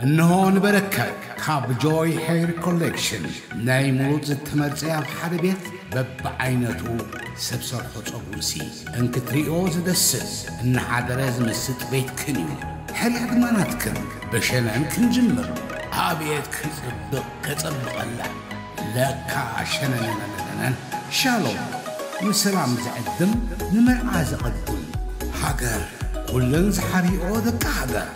إنه بركة كاب جوي هير كولكشن ناي مولود التمرزية بحربيت ببعينته سبسر حصوبوسي انك تريقو زدسس إن حادرز مست بيت كنيو هل عدماناتكم بشنان كنجمر عابيت كتصبق الله لكا شنان شالوم مسلام زعدم نمرعاز قدم حقر كلن زحريقو ذكادا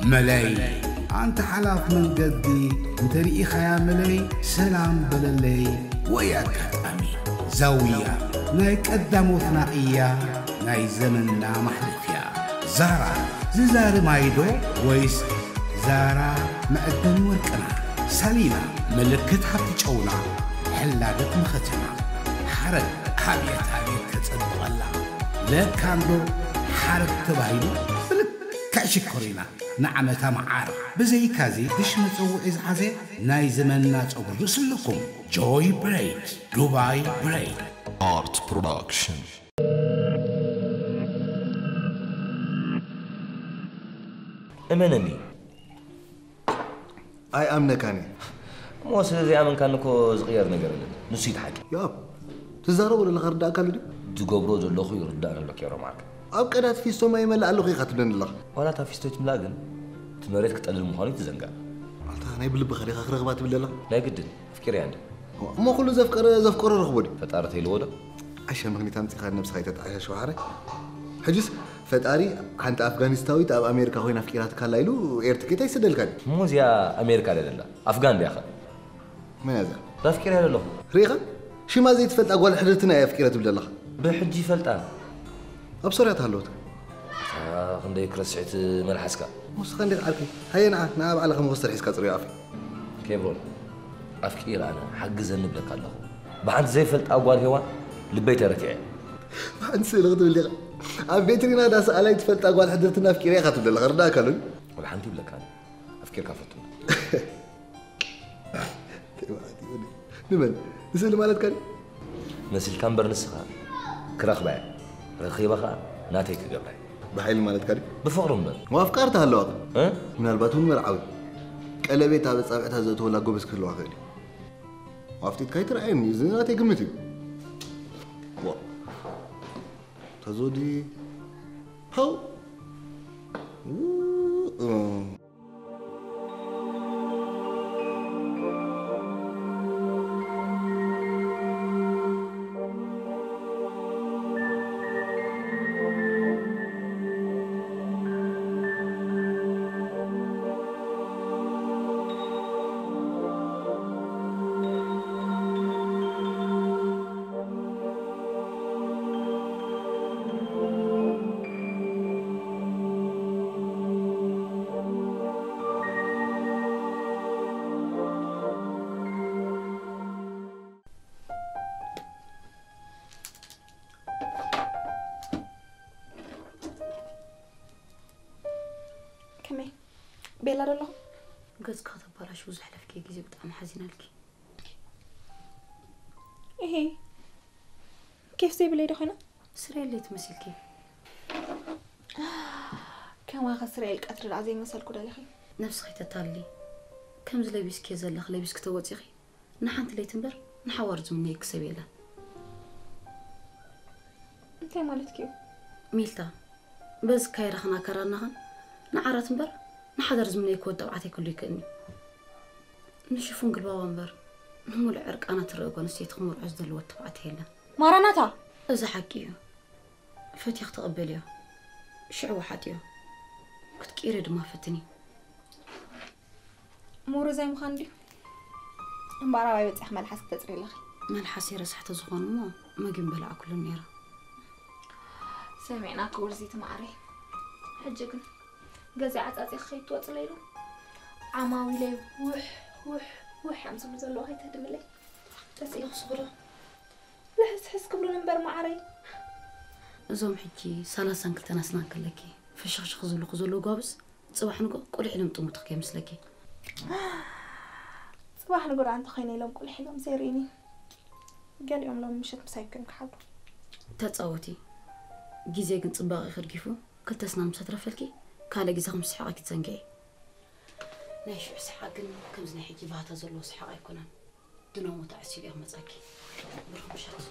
ملاي أنت حلاف من قدي انتريقي خيا ملاي سلام بللي وياك أمين زاوية ناي قدامو ثنائية ناي زمننا محلفيا زارا زار مايدو ويس زارا مقدم ورقنا سليمة ملكت حبتي جونا حلادت مختنا حرق حبيت كتصدق الله لا كاندو حرق تبايلو كاشكورينا نعمة معار بزي كازي دش متسوق إزعازي ناي زمننا تصور رسلكم جوي بريد دبي بريد آرت برودكشن أمنني أي أمنك أنا مو سيدي أمن كانكو صغير نقرل نسيت حاجة ياب تزارو ولا الغرداء كالدي تقبرو زلو خو يردان لك يا رماك أب كانت في سوما يملا ألو خيخة تبلن الله ولا تافيستوت ملاقن تمريتك تقلل المخالي تزنقا أنا يبلب بخريخة خرغبات بالله لا قدن فكري عندي ما كله زفكر رغبودي فتارت هي الوضع عشان مغني تامتي خاد نفس خيتت عشان شو حاري حجز فتاري عند أفغانستاوي تاب أمريكا هوين أفكيرات كلايلو إيرتكيتا يسدل كان مو زي أمريكا لا أفغان دي أخي من هذا لا فكري هذا له ريخة شي ما زيت فلت أقوال حدثنا يا فكرة بالله بحجي فلتان أبصريات هالوت خندي كرسعت ملحسكا مش خندي عارفي هيا نعم على خم غسر حسكا صريع أفي كيف رول أفكير أنا حق زنب لك الله بعد زي فلت أقوال هوا لبيت ركعي ما أنسى لغدو اللي عم بيترينا داس علي تفلت أقوال حدثنا أفكير يا خاطر بالله غرداء كلن ولا حنتي بلك أنا أفكير كافتون نمن نسأل مالك كان نسل كان برنسخة كراخ باي رخيبة خا ناتيك قبل بحيل مالك كان بفقر من وافكارتها اللوغ ها من الباتون مرعوي قلبيتها بصابعتها زوت ولا غوبس كله اخيلي وافتيت كايتر عين زيناتي قمتي وا تزودي هاو كمي بيلا رلو قز كاتب براش وزح لفكي جزي بتعم حزينة لك إيه كيف زي بلي دخنا سري اللي تمثلكي كم خسري القطر العظيم مثل كده يا أخي نفس خيتة تالي كم زلي بيسكي زلخ لي بيسك توت يا أخي نحنت لي تنبر نحور زمني كسبيله أنت مالك كيف ميلتا بس كاي رخنا كرناهن نعرات نبر نحضر زمني كود دبعتي كل يكني نشوفون قلبا وانبر نمو العرق أنا ترقوا نسيت خمر عزد الوت تبعتي لنا ماراناتا إذا حكيه فتيخ تقبليه شعو حديه كنت كيري دما فتني مورو زي مخاندي مبارا باي بتصح ملحس تتصري لخي ملحس يرسح تزغون ما جنب بلع كل النيرة سمعنا كور زيت معري حجكن جزي عطاتي خيط وطليلو عماوي لي وح عم زلو زلو هاي تهدم لي بس إيه صبره لا حس قبل نمبر معري زوم حجي سلاسن كلتنا سناك لكي فشخ زلو قابس صباح نقول قولي حلم طموطك كي مسلكي صباح نقول عند خيني لهم كل حلم سيريني قال يوم لو مشيت مسايكن كحلو تتصوتي جيزي كنت صباغي خرقفو كنت اسنان مساترفلكي كالا جيزي خمس حقك تزنقي نايش اسحاقن كمزنا حجي باتا زلو اسحاق يكونن دنو متعسي ليه مصاكي برهم شخص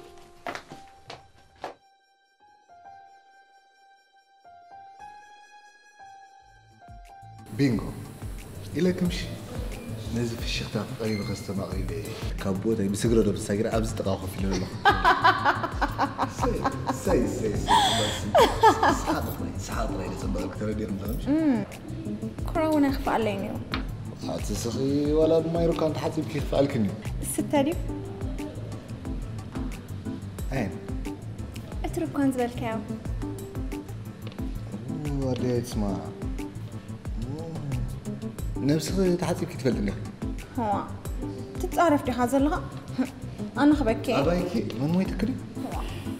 بينغو إلا كمشي نزل في الشيخ تاع قريب خسته ما قريب كابوتا بسقرو ده بسقرا أبز تقاخو في الليل سي سحاط رأي لسبب أكثر دير مدامش كورونا خف علينا تسخي ولا ما يروح كان تحسب كيف فعلكني الستاري أين اترك كان زبالكاو ودي اسمع نفسك تحسب كيف تفلتني هو تتعرف دي حاضر لها أنا خبكي أبايكي من مو يتكلي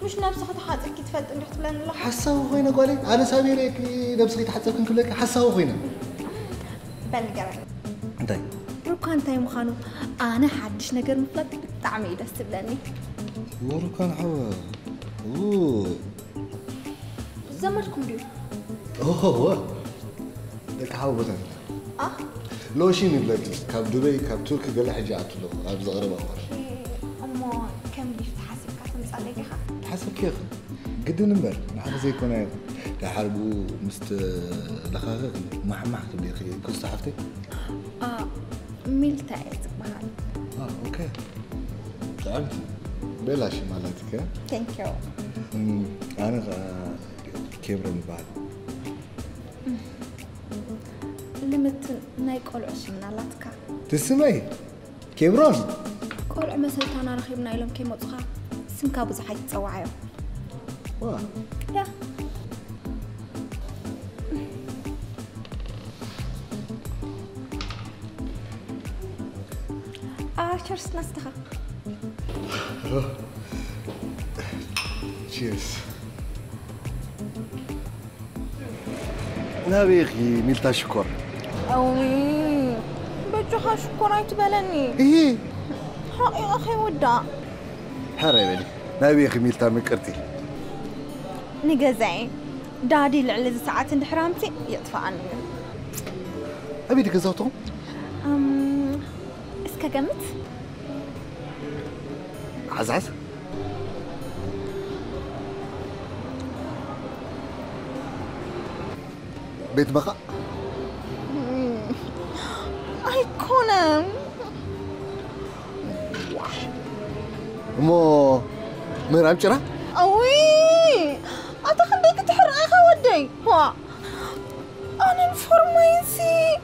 مش نفسك تحاسب كيف تفلت رحت بلان لها حسه خوينا قالي أنا ساميرك نفسك تحسب كن كلك حسه خوينا بلقرا طيب ركان تاي مخانو أنا حدش نقر مفلت تعمي دست بلاني وركان حوا أوه زمركم ديو هو لك حوا بتن لو شيء نبلك كاب دبي كاب تركي قال حاجة عطله أبز غرب أول أما كم ديف تحاسب كاتم عليك ها حسب كيف قد نمبر نحن زي كنا تحاربوا لخاغ ما حكي لي أخي كنت صحفتي ميل تاعت بحال أوكي تعبت بلاش مالتك ثانك يو أنا كبر من بعد لمت ناي قلعش من علاتك تسمعي كبرون قلع مسلتنا رخيبنا إلهم كي مطخا سمكا بزحي تصوعيو واه يا شرس نستخا تشيرز نبيخي ميلتا شكر أوي بجوها شكرا يتبلني إيه حقي أخي ودا حرام لي نبيخي ميلتا مكرتي نجزعي دادي لعلز ساعات عند حرامتي يطفى عني أبي ديك زوتهم اسكا قمت عزعز بيت بقى أيقونة مو مرام شرا أوي أتخليك تحرق ودي هو أنا مفرميسي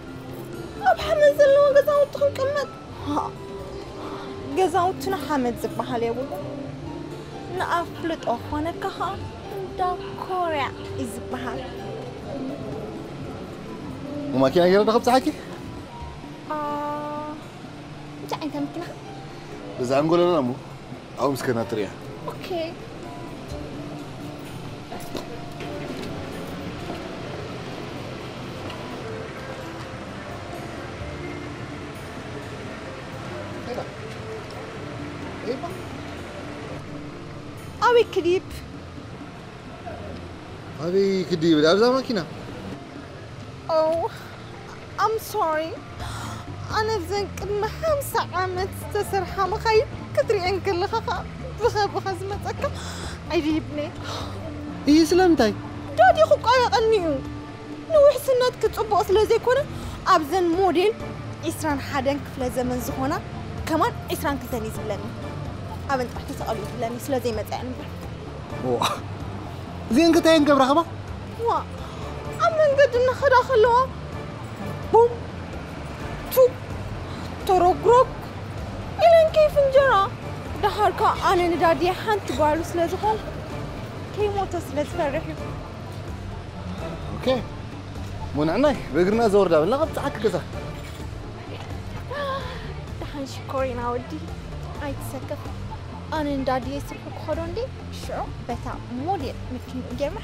أبحمد زلوا قزاوتهم كمت قزاوتنا حمد زبحالي أبوه نقفلت أخوانا كها دا كوريا إزبحال وما كان يلا دخل صحكي جاء أنت ممكن بس هنقول أنا مو أو مسكنا تريح أوكي أبي كريب أبي كدي بدي أبزع ماكينة Oh, I'm sorry. أنا بزنك ما 5 عامات تسرحة مخايب كتري أنكل خخا بخزمتك عجيبني. إيه سلامتي. دادي خوك أنيو. نوح سنات كتصبو أصلا زي كونا أبزن موديل إسران حدن كفلا زمن زخونا كمان إسران كتاني زبلاني. أبن تحكي سألي زبلاني سلا زي ما تعلم. واه. زين كتاين قبل خبا؟ واه. أمن قد نخدا خلوها بوم تو تروغروك إلين كيف انجرى دهاركا أنا ندادي حانت قالوا سلازخون كي موتا سلاز فرحي أوكي منعناي بقرنا زور دا لا قبت عك كذا دهان شكورينا ودي أي تسكف أنا ندادي يسرحوك خدون دي شو بتا مودي ممكن جرمح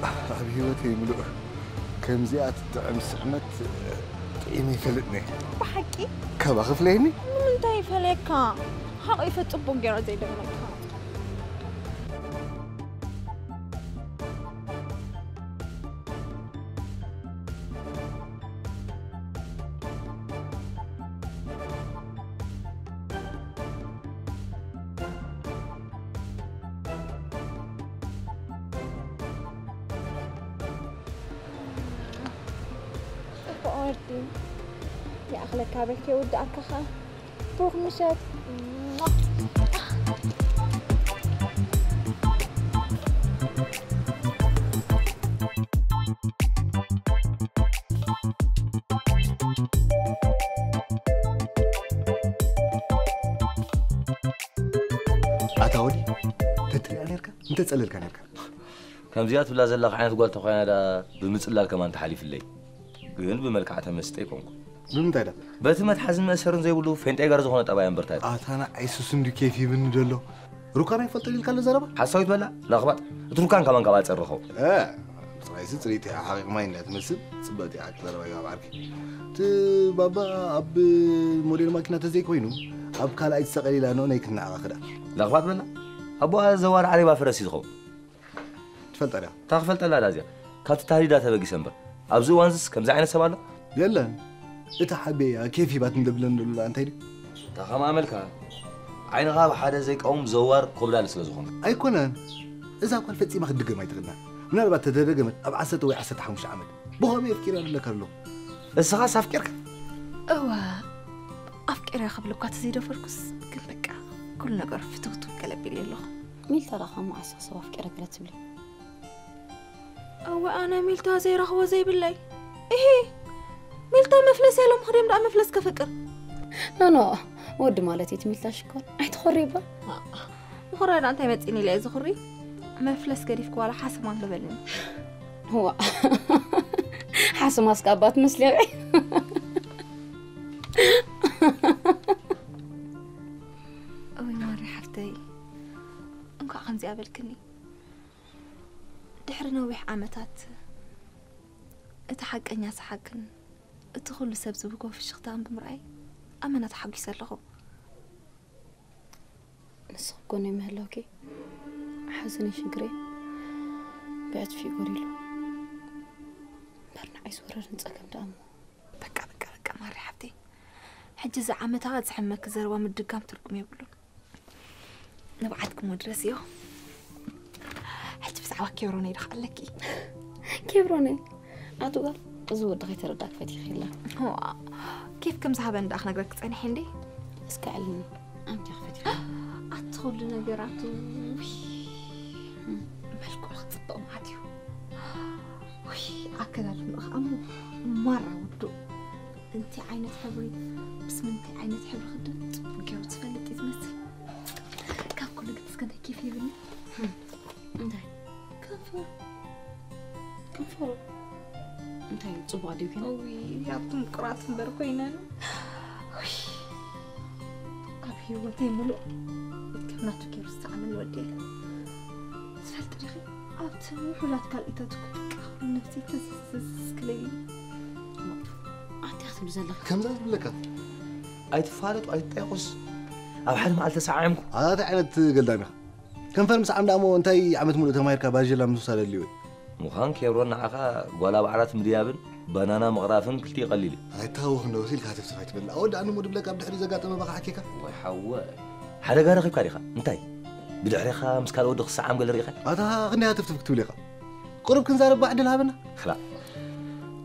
هيوتي ملوء كم زيات طعم سعنت طعيمي فلتني بحكي كبا خفليني من تاي فليكا حقي فطبو غير زي دمك أوردي يا أخلك كابل كي ود أكخا روح مشات أتاودي تتري عليك أنت تسألك عليك كم زيات بلا زلق عينت قلت أخويا هذا بمثل كمان تحاليف الليل قل بملكعة مستيكم بمتى ده بتمت حزم مسرن زي ولو فين تيجر زخونة طبعا برتاي أنا عيسوس مدي كيفي من دلو ركان يفضل الكل زربا حسويت بلا لخبط ركان كمان كمان تصرخوا عايز تريتي حقيقة ما ينات مسد صبتي عاد زربا يا بعرفي بابا أب موديل ماكينة تزي كوينو أب كلا يتسقلي لأنه نيكنا على خدا لخبط بلا أبوها زوار علي بافرسي زخو تفلت عليها تغفلت لا لازم كانت تهديدات بقي سنبر أبزو وانزس كم زعينا سبالة يلا إنت حبي كيفي باتندبلن ولا أنت هيدي تخم عملك عين غاب حدا زيك أم زوار قبل لسلزخون أي كونان إذا كان فتي ما خدق ما يتغنى من البات تدرجمت أبعثت ويحسد حمش عمل بوها ما يفكر أنا لك له بس خلاص أفكرك أفكر قبل كات زيد فركس كل بقى كل نجار فتوت وكلبي لي الله ميلتا رخا ما أساس أفكارك لا تبلي أنا ميلتا زي رخوة زي بالله إيه ميلتا مفلس يا لهم خريم لا مفلس كفكر نو ود مالتي تميلتا شكون عيت خريبة مخرج أنت متسيني لي إذا خري مفلس قريفك ولا حاسب ما قبلني هو حاسب ما سكابات مثلي أوي مرة حفتي أنك خمسي قابلكني دحر نويح عامتات اتحق أني أسحقن اتخل سبز بكو في الشختان بمرأي أما نتحق يسلخو نسخكوني مهلوكي حزني شقري بعد في قريلو برنا عايز ورر نتساكم دامو بكا ماري حبتي حجز عامتات زحمك زروا من الدقام تركم يبلو نبعتكم مدرسيو حتى بسعوا كيبروني دخلكي كيبروني عادو قال زود دغي ترداك فتي خيلا هو كيف كم صحابة ندخ نقرأك تسأني حندي اسكعلني أمتي أخفتي أدخل لنقراتو ملكو أختصبقوا معاتيو أكدا لنقخ أمو مرة ودو انتي عينة حبري بس منتي عينة حبر خدت بقيو تفلتي تمسي كاف كل قد سكنت كيف يبني انتي كنفر انتي تصبوا عديو كنا اوي يابتم قرات مبركوينا أبي وتي ملو كمناتو كيف استعمل ودي تفلت رخي أبتم حولات كالإتاتو كتقخل نفسي تسكلي كم زاد لك أي تفارط وأي تأخذ أو حد ما ألتسعامكم هذا عينت قلدامي كم فرمس عم دامو أنتي عمت مولو تمايركا باجي مسوسال اللي مخان كيرونا عقا ولا بعرات مديابن بنانا مغرافن كلتي قليلي هاي تاوخ نوسيل كاتف سفايت بلا أود أنا مود بلاك أبدحري زقات ما بقى حكيكا وحوا حدا قال رخيب كاريخا انتي بدحريخا مسكال ودخ ساعام قال ريخا هذا غني هاتف تكتوليخا قرب كنزارب بعد الهابنا خلا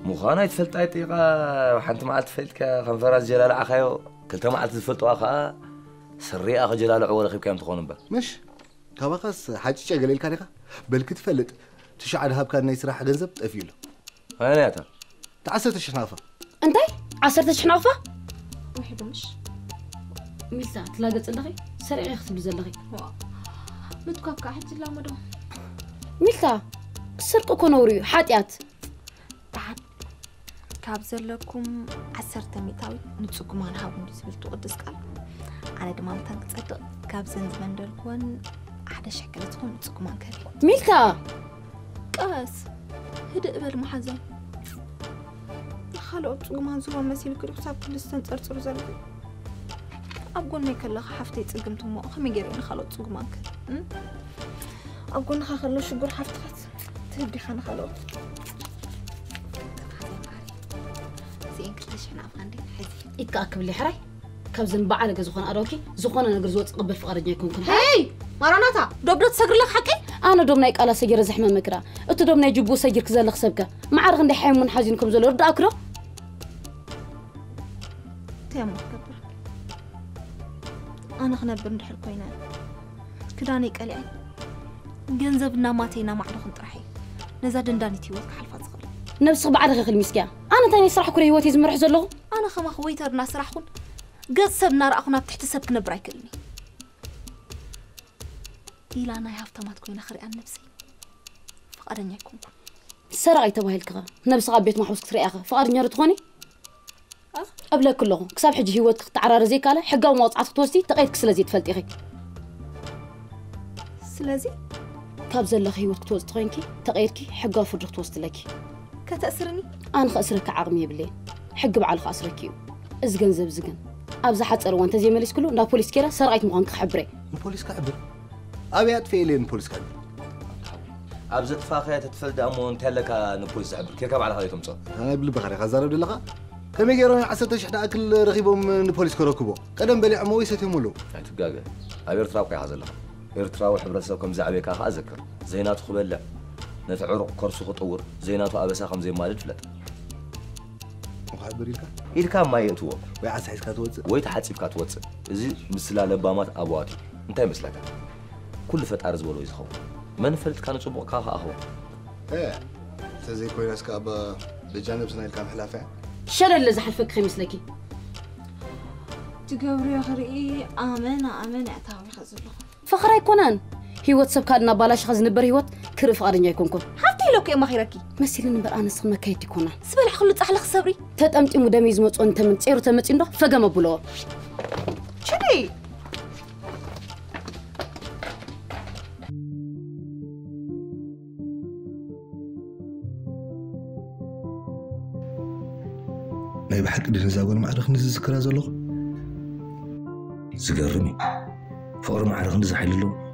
مخانا يتفلت أي طيقة وحنت معلت فلتك خنفراز جلال عخايو كلتا معلت تفلتو أخا سري أخا جلال عور رخيب كام تخونن با مش كاباقاس حاجة قليل كاريخا بل كتفلت تشعر هاب كان يسرح جنزب تقفيله أنا ياتا تعسرت الشنافة انتي عسرت الشنافة واحد مش ميلتا تلاقى تلغي سريع يختم زلغي متكوكا حتى لا مدو ميلتا سرق كونوريو حاتيات بعد كاب زلكم عسرت ميتاوي نتسكم عن هاو نسبلتو قدس قال أنا دمان تنك تصدق كاب زنز مندل كون أحد شكلتهم نتسكم عن كريم ميلتا قاس هدئ بل محزن خلو تقوم زوا مسيل كل حساب كل استنصرصر زل أبقون نيكلا حفتي تقمت مو خمي جرين خلو تقومك أبقون خلو شجور حفتات تهدي خان خلو زين كلش حنا عندي حزي إكاك بلي حراي كابزن بعلق زخون أروكي زخون أنا قرزوت قبل فقرني يكون كم هاي ماروناتا دوبلت سجر لك حكي أنا دومنايك على سجر زحمة مكرا أنتو دومناي جبوا سجر كذا لخسبك ما عارف عندي حيمون حاجينكم زلوا رد أكره تيمو كبر أنا خنبر ندحر كوينا كداني قلعي جنزبنا ماتينا معلوخ نطرحي نزاد دنداني تيوت كحلفات صغير نفس بعد خلي مسكيا أنا تاني صراحة كل هوتي زمرح زلوا أنا خما خويتر ناس راحون قد سبنا رأخنا بتحت سبك نبراي كلني إلى أنا هافتا ما تكون أخري عن نفسي فقرني يكون سرعي تبغي الكغا نفس غابيت محوس كثري أخا فقرني رتخوني قبل كلهم كسب حج هوت تعرار زي كاله حقا وموضعات توستي تقيت كسلازي تفلتي خي سلازي كاب زلخ هوت توست تخينكي تقيتكي حقا فرج توست لك كتأسرني أنا خسرك عقمي بلي حق بعل خسركيو إزجن زبزجن أبزح حتصر وأنت زي ماليس كله نا بوليس كيرا سرقت مغانك خبري بوليس كعبر أبيات فيلين بوليس كعبر أبزت فاخية تتفلد أمون تهلك نبوليس عبر كيف على هاي تمصر أنا بلي بخاري خزارة بدلها كم يجرون عسى حنا أكل رغيبهم من بوليس كروكبو قدم بلي عموي ستيمولو تبقى أبير تراوقي حازلها إرتراو حبرتكم زعبي كاخ أذكر زينات خبلة نتعرق كرسو خطور زينات أبساخم زي مالد فلت مخبر إلك إذا كان ما يتوه ويعس حيس كاتوتس ويتحسب كاتوتس إذا مثل لبامات أبواتي أنت مثلك كل فت أرز ولو يزخو من فلت كانت صبغ كاخ أخو إيه تزي كويناس كابا بجانب سنة كام حلافة شر اللي زحل فك خميس لكي تقبري أخري آمين أعتاوي خزله فخراي كونان هيوت سبكادنا بالاش خز نبر هيوت كرف قارنيا يكونكم حفتي لو كي مخيركي مسيل نبر أنا سخما كيتي كونا سبل حخلو تحلق صبري تتأمتي مداميز مصون تمن تيرو تمتين ده فقام بلو شدي ناي بحق دنزاغون معرخ نزز كرا زلو زقرمي فقر معرخ نزز حللو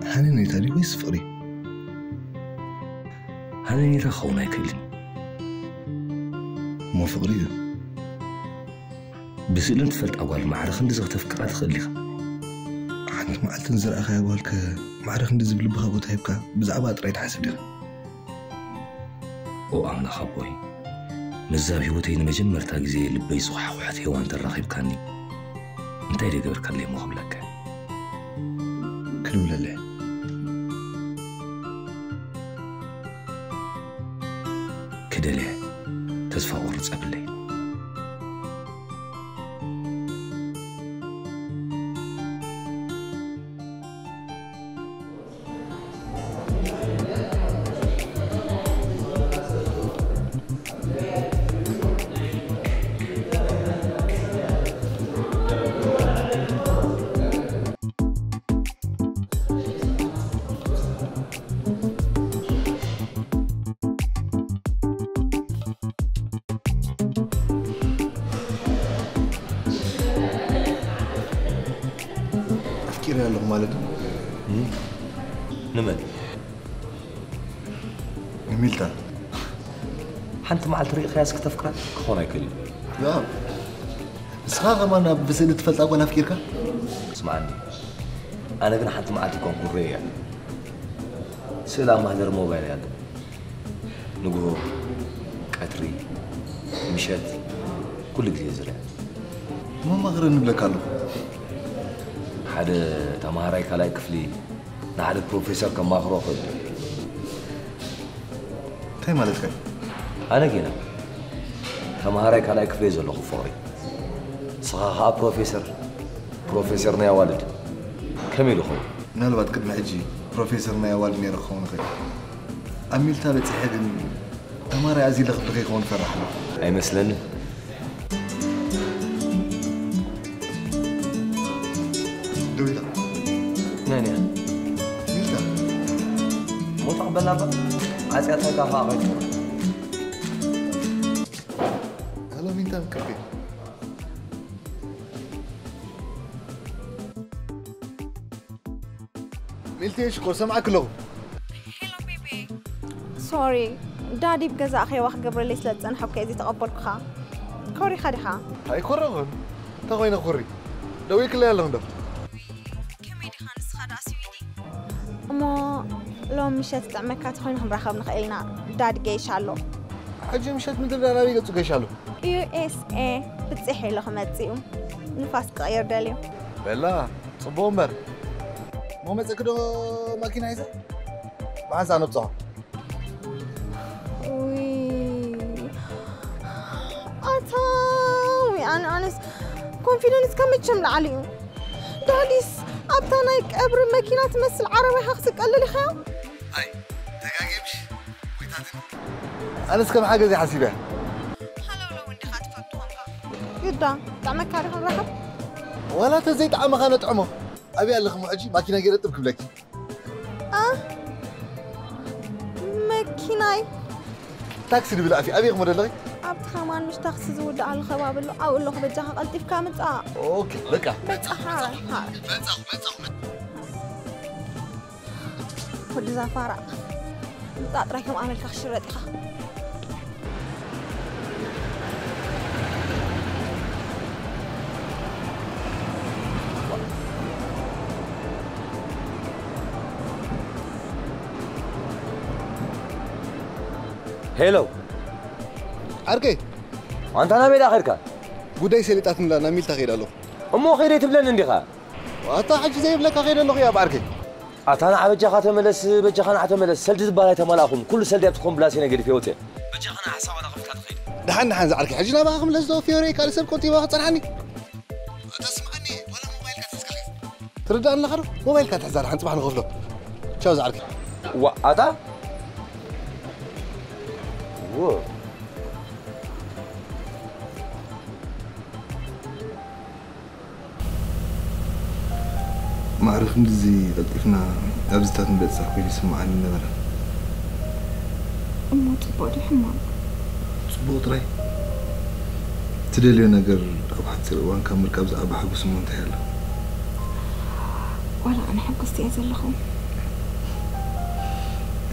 هاني نيتالي ويس فقري هاني نيتا خونا يكلم مو فقري بسئلن تفلت أقوال معرخ نزز تفكرات خليخ حنك معلت نزر أخي أقوالك معرخ نزز بلبخا بوتايبكا بزعبات رايت حاسب لك وأمنا خبوي مزاب هيوتين مجمرتا غزي لبي صح وحت هيوان تراخيب كاني انت يدي قبر كان لي مخبلك كلو لله كده ليه تزفى ورز قبلي تفكيري هلا مالك نمل ميلتا حنت مع الطريق خياسك تفكرات خونا يكلم لا سخاغة ما أنا بسأل تفلت أقوى أفكيرك اسمعني أنا كنا حتى معتي كونكورية سلام مهدر موبايل هذا نقول كاتري مشات كل جزء زرع ما غير نبلك له حدا تمهراي كلاي كفلي نحن بروفيسور كما خروق تاي مالتك أنا كنا تمهراي كلاي كفلي زلو خفوري صحاها بروفيسور نيا والد كميل خو نالبات قد ما أجي بروفيسور نيا والد نير خون خي أميل تابت حد تمهراي عزيز لخبطك يكون فرح له أي مثلاً دويدا نانيا ميلتا تقبلنا بقى عايزك تفكر خاطر هلا مين تام كبي ملتي ايش كو سمعك له هلو بيبي سوري دادي بجزا أخي واحد قبل ليس لا تنحب كذي تقبلك خا كوري خديها هاي كورغون تا وين خوري دوي كلا لهم ده كمي دي خانس خدا سويدي أما لو مشيت تعمل خوينهم راخب نخيلنا دادي جيش علو حاجه مشات من دل انا بيقص جيشالو USA بتصحي لهم تسيو نفاس غير داليو بلا صبومبر مو متسكدو ماكينه هيزه ما زانو بصح وي أتاوي أنا كونفيدنس كم تشمل عليهم داديس أبتناك أبر ماكينة تمثل عربي حخسك قال لي خير هاي دقاقيبش ويتاتي أنا سكم حاجة زي حسيبها هلو لو انت خاطفتهم يدا تعمل كارخ الرحب ولا تزيد عم خانة عمو أبي أقول لكم عجيب ماكينة غير تبكي لك ماكينة تاكسي اللي بالعافية أبي أخمر لك عبد خمان مش تخصص ود على الخباب اللي أقول له بجاه قلتي كامت أوكي لك حارة خد زفارة تعطيكم أعمل كخشرتها هلو أركي وانت انا بيد اخرك قداي سليتات من لنا ميل تغير له امو خيري تبلن انديخا واتا حاج زي بلك غير له يا باركي اتانا عبجا خاتملس بجا خنا عتملس سلد زباله تملاكم كل سلد يبتكم بلاسي نغدي فيوته بجا خنا حساب انا خفت تخيل دحن زعرك حجنا باخم لزو فيوري قال سب كنتي واخد صنعني تسمعني ولا موبايل كتسكلي ترد ان خرو موبايل كتحزر حنت صباح نغفله شو زعرك واتا و ما أعرف ندزي لطيفنا أبزتات من بيت صاحبي يسمعني النبرة أمو تبودي حمام صبوط راي تدلي نقر أبحث سلوان كامل كابز أبا حب سمون تحيلا ولا أنا حب قصتي أزلخم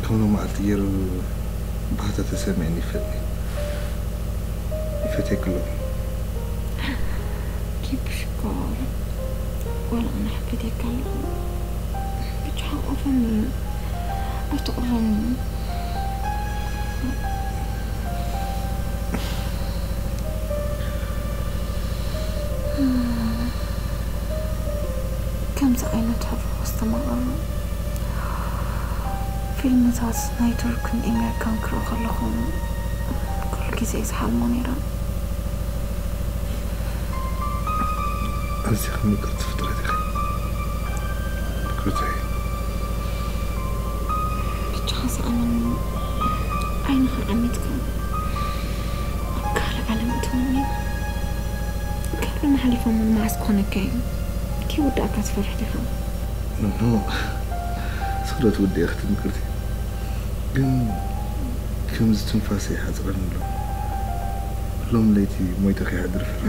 كونه مع التير بحثة تسمعني فتني يفتي كله كيف شكار ولا أنا حبيت أتكلم بتحاول أفهمني أتقرني كم زعينة في وسط مرة فيلم زاز نايتورك من أمريكان كرو خلهم كل كيسي إزحال منيرا أنسي خمي قلت فترة دخي بكرتي بتحاس أنا عينها عميتك قال على متوني قال محلي فمن معسك هناكين كي وداك تفرحتي خم نو صدت ودي أختم بكرتي قم كم زتنفاسي حزرن له لوم ليتي مويتخي حدر فرح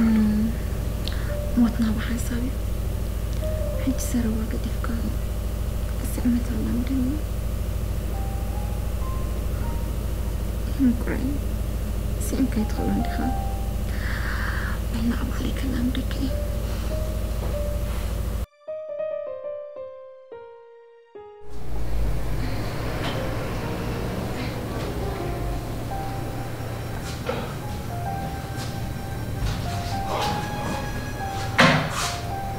موتنا بحسابي حج سروا قد يفكاري السعمة الله مدني مقرأي سيئنك يدخلون دخل بلنعب عليك كلام دكي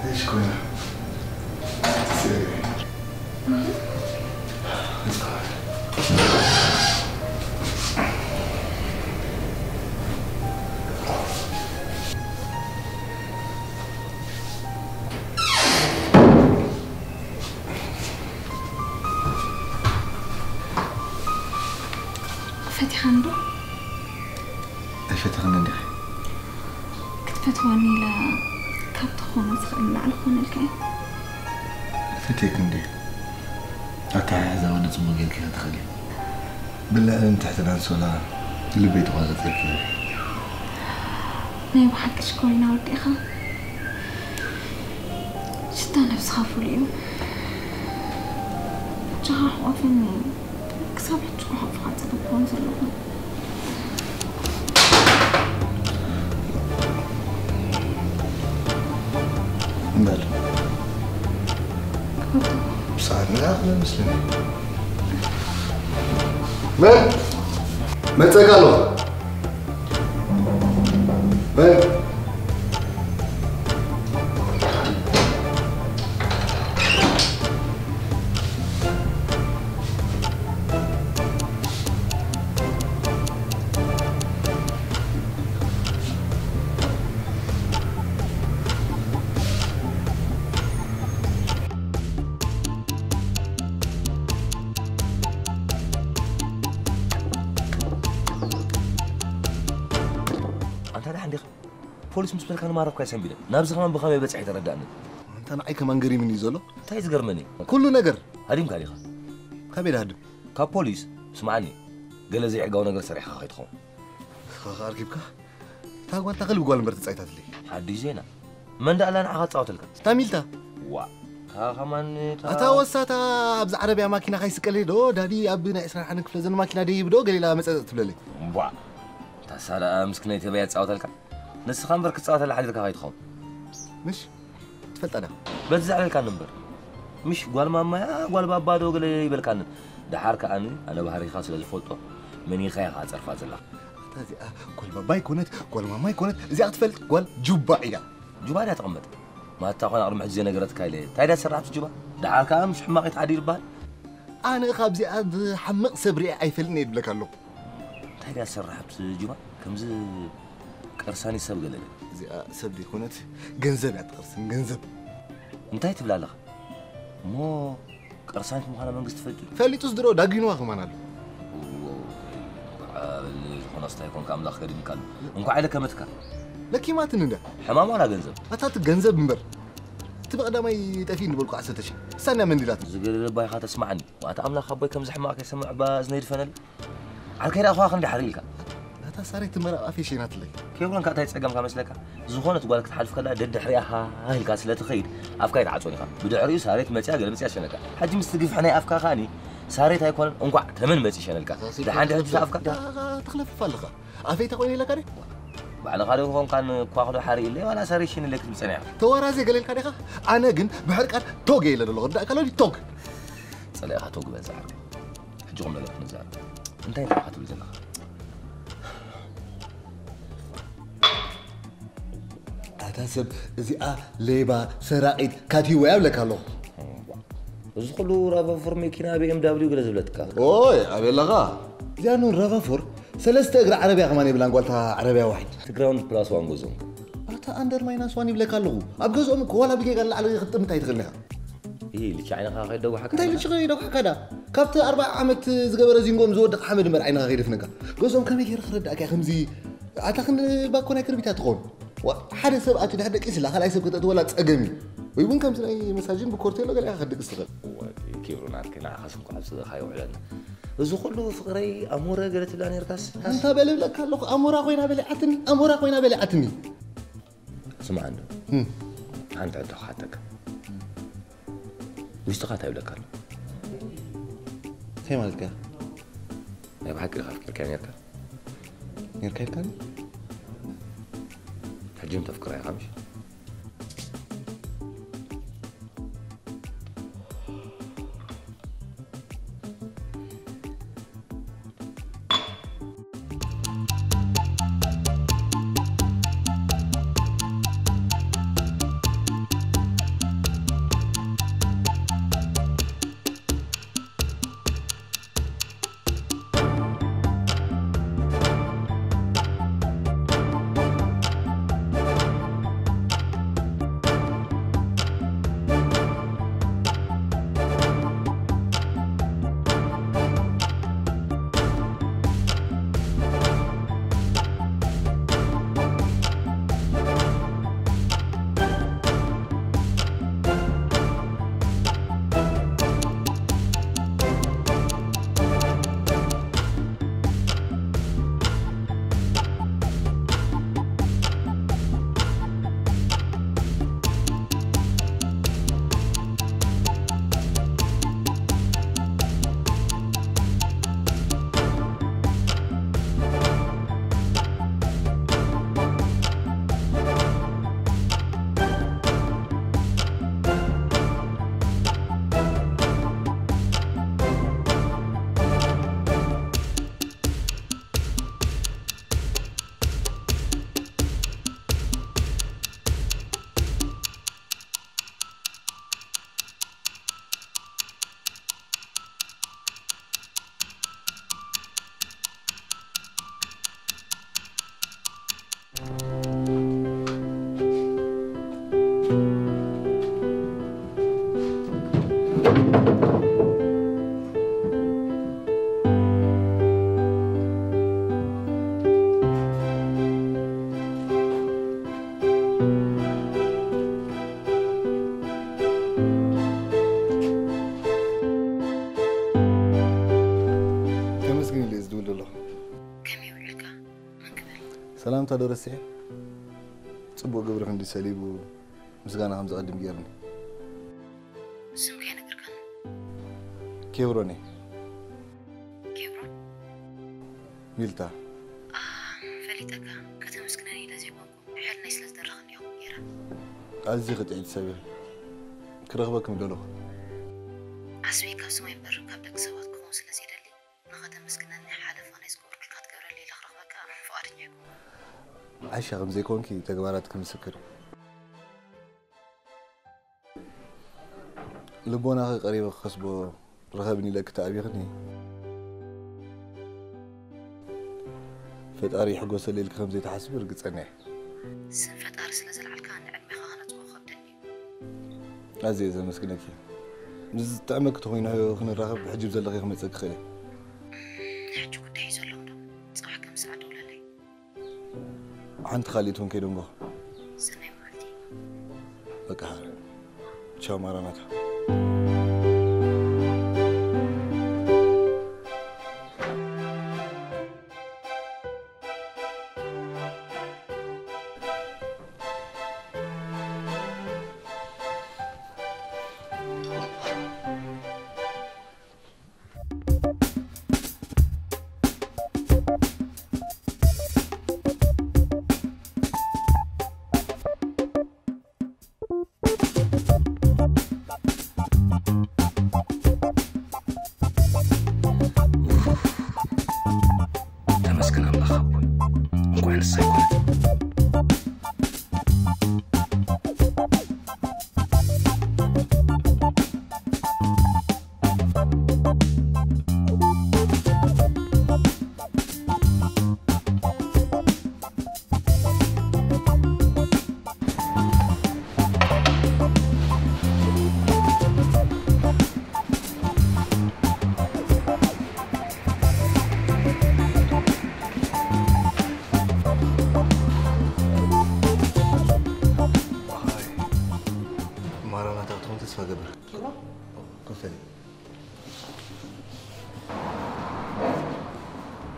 ليش كوينة؟ تسيري فتح عنده؟ ايش فتح عندي؟ كنت فتواني ل كابت خونة سخلنا على خونة الكي فتيك عندي أتاعي هذا وانا ثم قلت لها تخلي بالله انت تحت الانسولا اللي بيت غازت كيف ما يبحك شكورينا ودي خا شتا نفس خافوا اليوم جاح وافني كسبت تروح فقط بكون زلهم بل بساعدنا لا مسلمين ما تقالوا من بوليس مسبل كان ما عرف كاي سنبيله نابز كمان بخمي بصحي ترداني انت نعي كمان غري مني زولو تايز غرمني كل نجر هاديم كاريخا كبير هادم كبوليس اسمعني قال زي عقاو نجر سريح خايتخون خاركيبكا تاغوان تغلب قال مرت صايتات لي حدي زينا من دا انا عاد صوت لك تاميلتا وا ها كمان اتا وساتا ابز عربيه ماكينه خيسقلي دو دادي ابنا اسرا حنك فلزن ماكينه دي بدو قليلا مصص تبللي وا تسالا مسكني تبيع صوت لك نس خمبر كصوت لحد كا خايتخون مش تفلت انا بزعل لك نمبر مش قال ماما قال بابا دو قال يبلكان دحار كاني انا بحري خاص للفوتو مني خاي خاطر فازلا تازي قال بابا يكونت قال ماما يكونت زي اطفلت قال جوبا يا جوبا لا تقمط ما تاخذ ارمح زي نغرت كايله تايدا سرعت جوبا دحار كان مش حماق تعديل بال انا خابزي اد حمق صبري ايفلني يبلك له تايدا سرعت جوبا كمز قرساني سب قال لي زي سبدي كونت جنزب يعتقرسن جنزب انتي تبلا لك مو قرسانك مخانا منقص تفدي فليتو صدرو داغينو كمان قال اللي خلاص يكون كامل خير مكان انكو عيله كمتك لكي ما تنده حمام ولا جنزب اتات جنزب منبر تبقى دام يطفين بلقو 10 شي استنى من ديلات زغير باي خاطر تسمعني واتاملا خبي كم زحماك يسمع باز نيد فنل على كده اخو خلي حريلك لا صارت مرا في شينات لي كيف لك انت تصقم كمسلك زخونه تقولك تحلف كلا دد حريها هاي الكاسله تخيد افكا يتعصوني بدعريو صارت متي اقل متي شنكا حجي مستقف حني افكا خاني صارت هيكون انقع تمن متي شنلكا دحان حجي افكا تخلف فلخه افي تقولي لك علي بعد قالوا هون كان كواخدو حري لي ولا صار شي لك مصنع توارازي قال لك ديخه انا ግን بحرقات توغ يله دلو غدا قالوا لي توغ صليها توغ بزعر حجهم لك نزار انت تاخذوا لي أتاسب زي ليبا سرائد كاتي ويابلك الله زخلو رافافور ميكينا بي ام دبليو قال زبلتك اوي ابي لغا زانو رافافور سلسته اغرا عربيه كمان يبلان قالتا عربيه واحد تجراوند بلاس وان غوزون اتا اندر ماينس وان يبلك الله ابغزهم ولا بيجي قال على خطم تاي تغلها ايه اللي عينها غير دو حكا انت اللي شغي دو حكا كابت 4 عامت زغبر زينغوم زودق حمد مر عينها غير فنكا غزهم كم يغير خردك خمزي اتا خن باكون كربيتا تكون وحده سب اتو دحدق اسلا خلاي سب كتت ولا تصقمي ويبون كم سنه مساجين بكورتيلو قال اخدق استغل كيبرنا كنا خاصكم على صدق خايو علنا بزو كله فقري اموره قالت لاني ركاس انت بلبلك لك اموره خوينا بلعتني اموره خوينا بلعتني سمع عنده انت عندك حتك وش تقاطع لك هي مالك يا بحكي خاف كان يركب كان حجمت افكار يا خمش درسي صبو قبر عندي سليب ومسغانا خمسة قدم جيرني سمك أنا قرقان كيبروني كيبرون ميلتا فليتك كتم مسكناني لازم بانكو حلنا يسلس درخني يوم يرا عزي قطعي تسابيح كرغبكم دولو عسوي كاسو ينبر كابدك سوات كون سلازي دلي نغدا مسكناني حالف وانا يسكور كل كات قبر اللي لخرغبك فؤادني يكون عايشة غمزي كونكي تقباراتك مسكر لبونا قريبا خصبو رغبني لك تعبيرني فتاري حقوس الليل كخمزي تحسب رقص عنيه سنفت أرسل زل على كان علمي خانت وخبدني عزيزة مسكنك بس تعمك تخوينا خن الرغب حجب زل غير خمسك خير حجو قد يزل لهم صح كم ساعة ولا لي عند خالتهم كيدون بو سنة مالتي بقى حارم تشاو ماراناتا تمسكن الله خبوي نقول السيكون ماراناتا تكون تسفى قبر كيبرون كفلي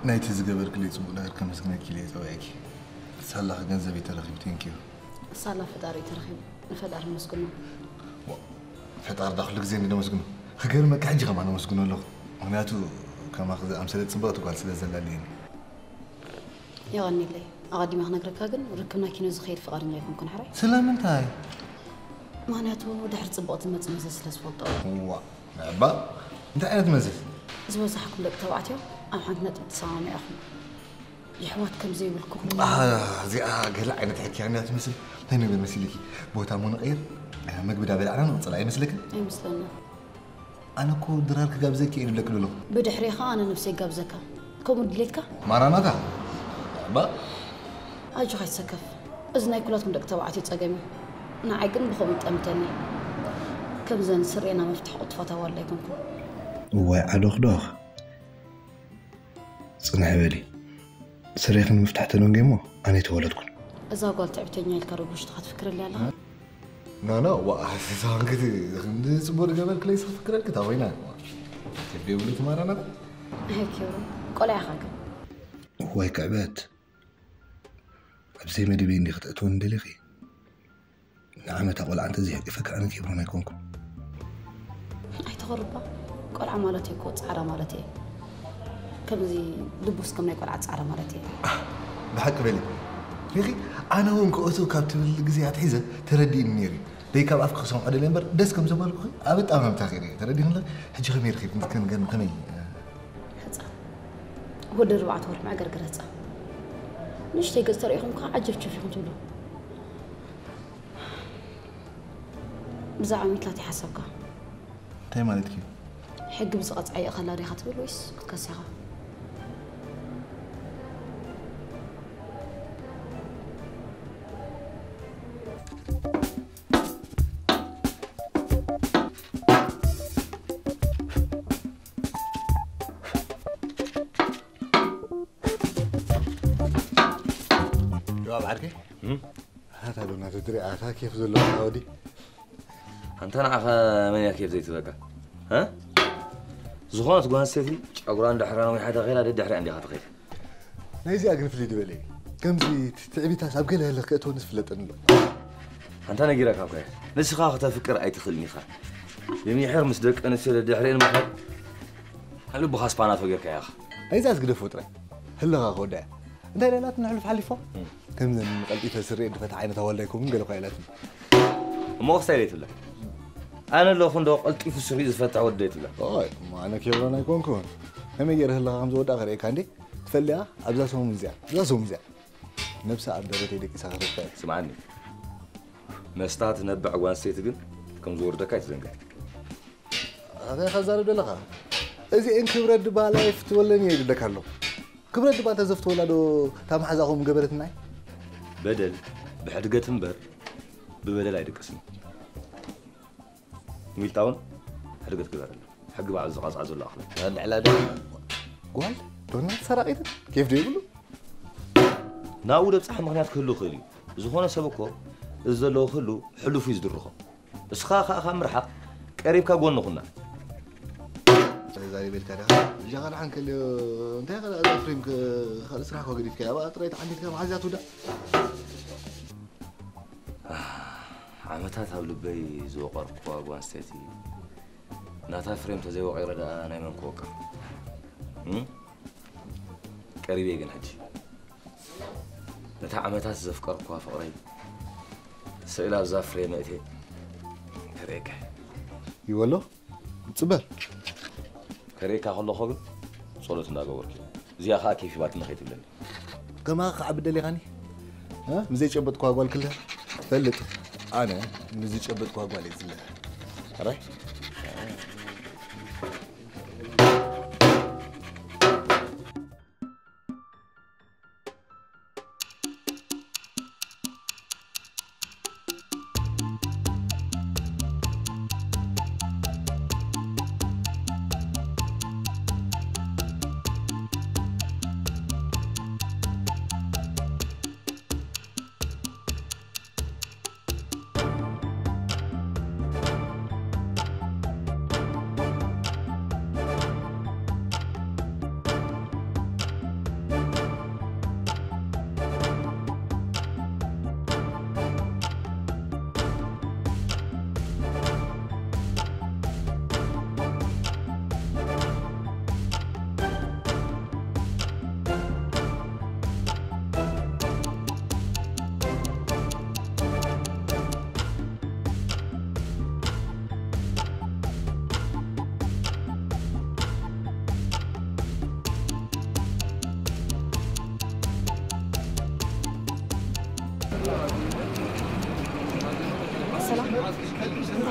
نايتي زقبر كلي تصبو لغير كمسكنا كيلي زواياكي سهلا غنزبي ترخيب تنكيو صار فداري ترخيب نفدار مسكنه فطار داخل زين دو مسكنو غير ما كحجي غما مسكنو له معناتو كما خذ امثله صبغت وقال سلا زلالين يغني لي أغادي ما هنقرأ كاجن وركبنا كينو زخير فقرنا يكون كن حري سلام انتهي معناته دحر تصبغت المتمزز سلاس فوطو هو معبا انت عينت مزل زبا صحكم لك توعتيو أم حنت نتب تسامي أخو يحوات كم زي بالكم زي قال عينت حكي عينات مثل هنا بالمثلكي بوتا مون غير مقبدا بالعنا نطلع اي مثلك أي مثلنا انا كو درارك قابزك يقول لك لولو بدحريخا أنا نفسي قابزكا كم دليتك ماراناتا با أجو خي سكف إذن كلاتكم دك توعتي تساقمي نعيقن بخوم تأمتني كم زين سرينا مفتح أطفاتا ولا يكونكم واي عدوخ دوخ صنع بالي سريخن مفتح تنونجيمو أنا تولدكم إذا قلت عبتني الكروبوش تخد فكر اللي على لا واساسا كده خندي صبر جبل كليس فكر كده وينك تبي ولي تمارنا هيك يورو قول يا خاك واي كعبات ابزي مدي بيني خطأتون دليخي نعم تقول أنت زي فكر أنا كيف هنا يكونكم أي تغربة قول عمالتي كوت على مالتي كم زي دبوس كم يقول عت على مالتي بحق بالي يخي أنا هون كأسو كابتن الجزيات حيزة تردي نيري ليك أبغى أفكر سام على لمبر دس كم زمان كوي أبد أمام تغييري تردي هلا حجي خمير خير نتكلم كان خمي حتى هو دربعت ورا مع قرقرة نشتي قصر يخم كان عجب تشوفهم تقولوا بزعم مثلاتي حسبك تاي مالتك حق بزقط عي خلاري خطبل ويس كتكسيها جواب عركي هذا لو تدري عارفها كيف زلوا هودي أنت أنا أخا من كيف زي تبقى ها زخونة تقول سيتي أقول عند حرام وحدا غير هذا الدحر عندي هذا غير نايزي أقرب لي دبلي كمزي تعبيتها سابق لها لك تونس فلتن أنت أنا جيرك أبغى نسخة تفكر أي تخلني خا يمني حير مسدك أنا سير دحرين مخد هلو بخاص بانات وجهك يا أخ هاي زاز قد فوترة هلا غودا انت لا تنحلف حليفه كم من قلبي سري دفت عينه توليكم قالوا قايلاتني ما وصلت ولا أنا لو فندق قلت كيف السرير فتح وديت ولا ما أنا كيف أنا يكون هم يجري هلا خمسة ودا غير كاندي تفليها أبزاسهم مزيان أبزاسهم مزيان نفسها عبدالله يديك سهرة فاي سمعني مستعد نبع وان سيتجن كم زور دكايت زنقة هذا خزار بدلها إذا إن كبرت دبالة يفت ولا نيجي دكالو كبرت دبالة تزفت ولا دو تام حزاهم قبرتنا بدل بحد قتنبر ببدل عيدك اسمه ميلتاون حد قت كبر حق بعض الزقاز عزول الآخر هذا على ده قال دونا سرقيت كيف ده يقولوا ناوله بصح مغنيات كله خيلي زخونه سبكو الزلو خلو حلو في زدرخه اسخا مرحق قريب كغون نخنا زي بالتاريخ جغل عنك انت هذا فريم خلص راح وقريف كده بقى طريت عندي كده معزات ودا عمتها تبلبي زوقر قواغوان ستيتي ناتا فريم تزي وغير دا انا من كوكا قريب يجن حجي نتا عمتها زفقر قوا فقري سئلا ዛ فريم اتي كريك يولو صبر كريكا هلو خو صلوت እንዳገወርክ እዚያ ኻ كيف بات نخيت بلني كما عبد اللي غني ها مزي ጨበጥ ኳጓል كله فلت انا مزي ጨበጥ ኳጓል يزله راي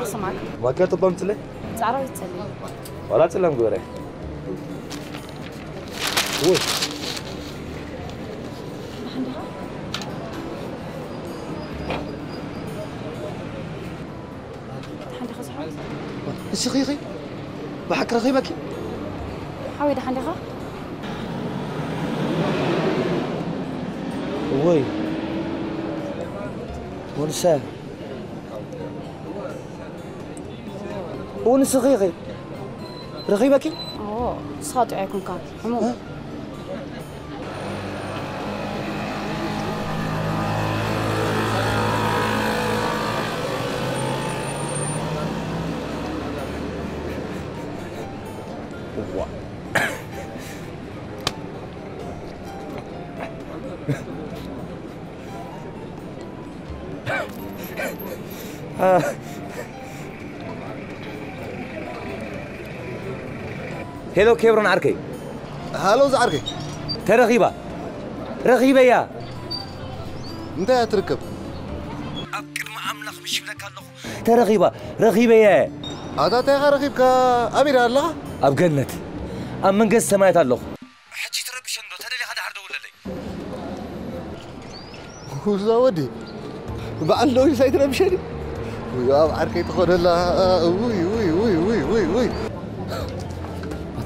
سمعك ما كنت طلمت له تعرف تسلم ولا تسلم قوري وي حندي خصحة الشقيقي بحك رخيبك حاوي ده حندي خا وي ونساه ونس رخيقي رخيبك صادق يكون كان عموما هلو كيبرون عركي هالو زعركي ترغيبة رغيبة يا انت تركب أكد ما أملخ مش لك الله ترغيبة رغيبة يا هذا تيغا رغيبك أمير الله أب جنة أم من قصة ما يتعلق حجي تربي شندو تدري هذا عرض ولا لي وزودي بعلو يسايد ربي شدي ويا عركي تخون الله وي وي وي وي وي وي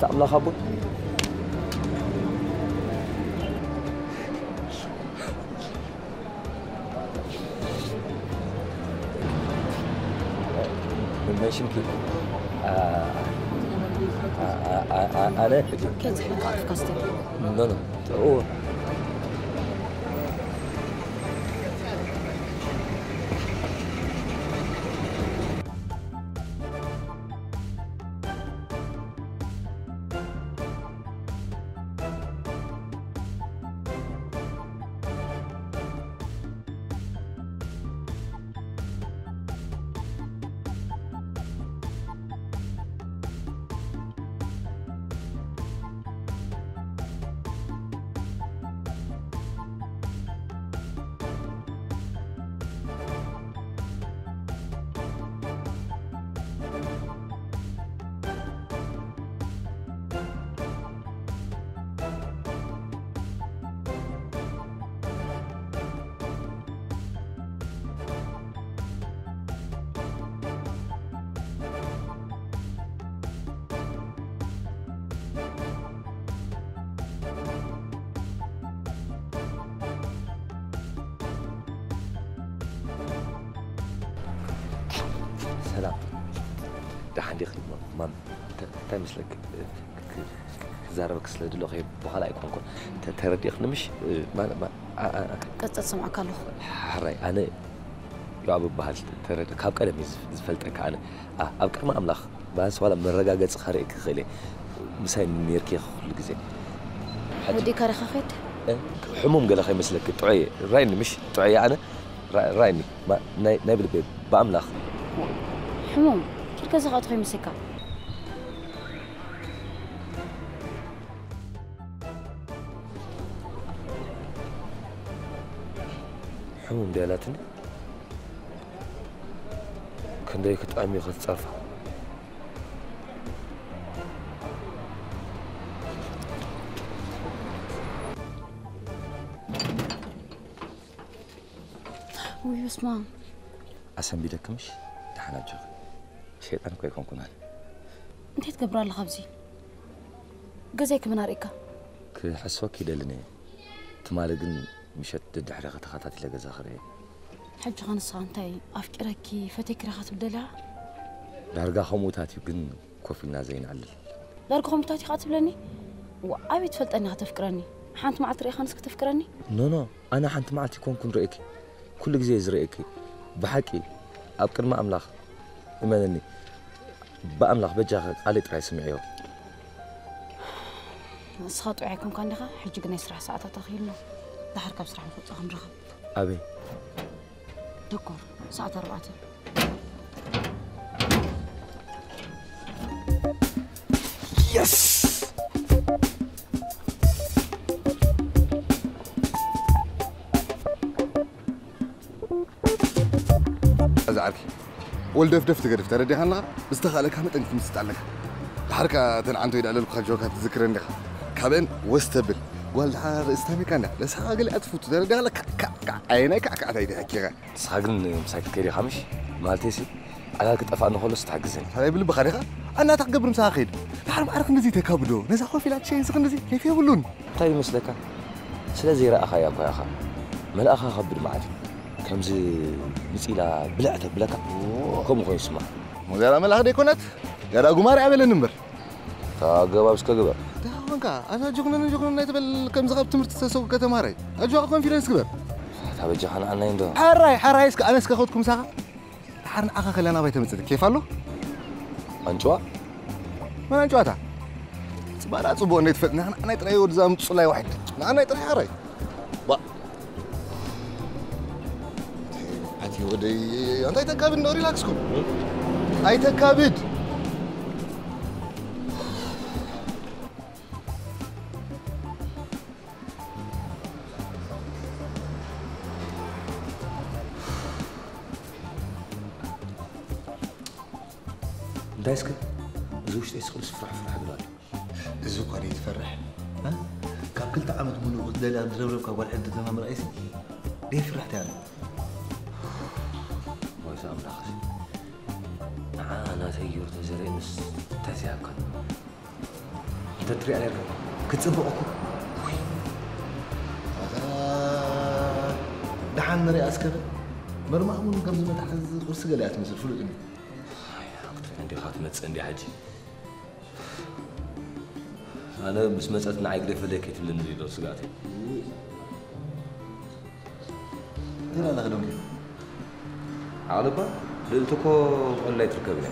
ما الله خبر ماشي كيف أنا كيف تحلق في كاستيل لا هو سلام ده عندي خدمة مام تمسلك زاربك سلد له غير بخلا يكون تردي خنمش ما قصة سمعك له حراي أنا يعب بهال ترد كاب قدم زفلتك أنا أبقى ما أملاخ بس ولا من رجع جت خارق خلي مساي ميركي كل جزء ودي كارخ خيت حموم قال خي مسلك تعي رايني مش تعي أنا رايني ما نايب البيت بأملاخ حموم كذا غاط خي مسكا حموم ديالاتني كان دايك طعمي خد صرفه وي اسمع أسم بيدكمش تحنا جوغ شيطان كوي يكون كنال انت تقبر الله خبزي جزاك من أريكا كحسوك يدلني تمالقن مشت دحري خطخاتات إلى جزا خري حج خانص انتي أفكرك فتكره خاتبدلها دارقا خموتاتي بن كوفينا زين علل دارقا خموتاتي خاتبلني وأبي تفلت أني هتفكرني حانت مع طريق خانسك تفكرني نو أنا حانت معتي كون رأيكي كل جزء يزرئكي بحكي أبكر ما أملاخ إيمانني بأملاخ بجاه علي تراي سمعيو صوت وعيكم كان لها حج قنا يسرح ساعات تخيلنا دحرك بسرح نخوض أخم رخب أبي دكور ساعة 4 يس أزعلك ولدف دفت قرفت ردي هلا بستخالك هم أنت مستعلك الحركة تنعنتو إذا قالوا خجوك تذكرني كابن وستبل والحار استامي كنا لس هاقل أتفوت تردي هلا عيني كعكعت هيدي هكيغا تسحقن مساكت كيري خامش مالتيسي على كنت أفعل خلص تحجزني هاي بالله بخاريخة أنا تقبر مساخيد الحرم عارف نزي تكابدو نزا خوفي لا شيء سخن نزي كيف يقولون طيب مسلكا سلازي رأى أخا يا أخويا أخا ما الأخا خبر معي كم زي مسئلة بلعته بلكا كم هو يسمع مغير أمل أخذ يكونت قال أقمار عمل النمبر تاقبا بس كقبا تاقبا أنا جوكنا نتبل كم زغب تمرت تسوق كتماري أجوا كونفيدنس كبر تابي جهنا عنا يندو حراي اسك أنا اسكاخدكم ساعة حرن أخا خلينا بيت متصدق كيف قالوا أنجوا ما أنجوا تا سبارة صبوا نتفتنا أنا يتري ورزام صلاة واحد أنا يتري حراي با أتي ودي أنت يتكابد نوري لاكسكم أي تكابد دايسك زوجت يسخلص فرح بلاد زوج قريت فرح ها كاب كل تعمد منو دليل درب كقول حد تمام رئيسي ليه فرحت انا وإذا أمر أخي أنا تيور تزرينس تزياكا تدري عليك كتصبقكم دحن رئيس كذا مرمى كم زمان تحز قرص قليات مثل فلوس إني عندي خاتمة عندي حاجة أنا بس مسألة نعيق فلك يتبلن لي لو سقاتي ترى لا غدوني عالبا دلتكو ولا يتركبني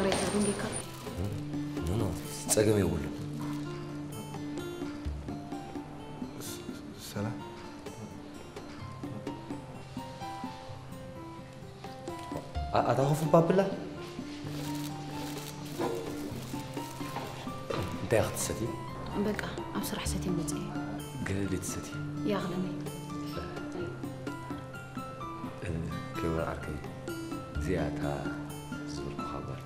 ريت أدونجيكا نو تساقمي يقول سلام أتاخذ في باب الله أنت يا أخت الستي بقى أبصر حسيتي مزي قليلة الستي يا غلمي كيف عركي زيادة زور خبر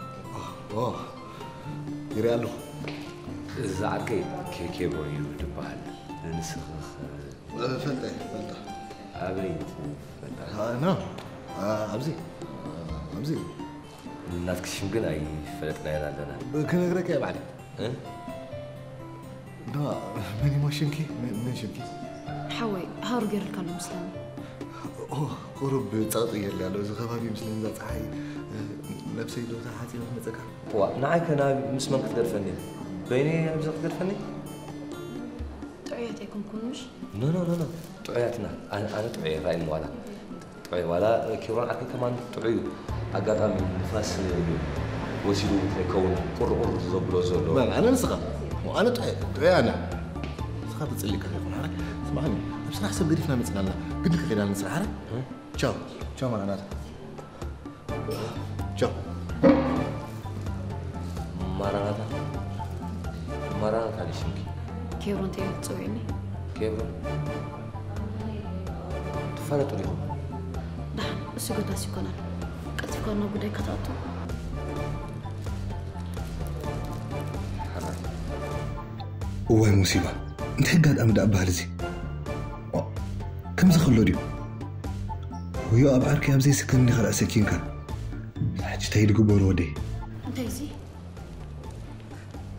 أوه يريالو إذا عركي كيف يود بحال نسخ فلتة أبيت نعم أبزي الناس كشمكن أي فلتنا ينالنا كنا غيرك يا بعدي ها؟ لا مني ما شمكي من شمكي حوي هارو غير الكلام مسلم قرب تغطي اللي على زخبابي مثل ذا صحي نفسي لو تحاتي مزكا ونعك أنا مش من قدر فني بيني مش قدر فني تعياتكم كنوش لا تعياتنا أنا تعي رأي ولا تعي ولا كيران أكيد كمان تعي أقدر من نفس وسيلو يكون قرقر زبلو زبلو ما أنا نسخة وأنا تعي أنا نسخة بتصلي كذا يكون حرك اسمعني بس أحسن قريفنا مثلنا قدك خلينا نسرح حرك تشاو مرة نات تشاو مرة ليش يمكن كيرون تيجي تسويني كيف تفرط اليوم دحن السجود سيكونال قد تكون بدي كتاتو وين مصيبة انت قاعد أمد أبهرزي كم زخلو ديو ويو أبعارك يا بزي سكنني خلق سكينك حاج تايد قبور ودي انت يزي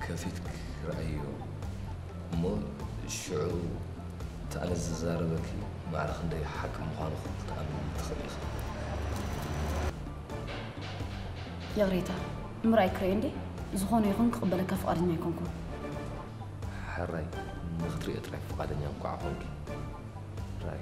كفيتك رأيه مو شعور تعال الززاربك ما على خندي حكم مخالف تأمن تخلص يا ريتا مرأي كريندي زخون يكون قبلك فقرني ما يكونكم حراي نخطري أترك فقادني أمكو عفونك راي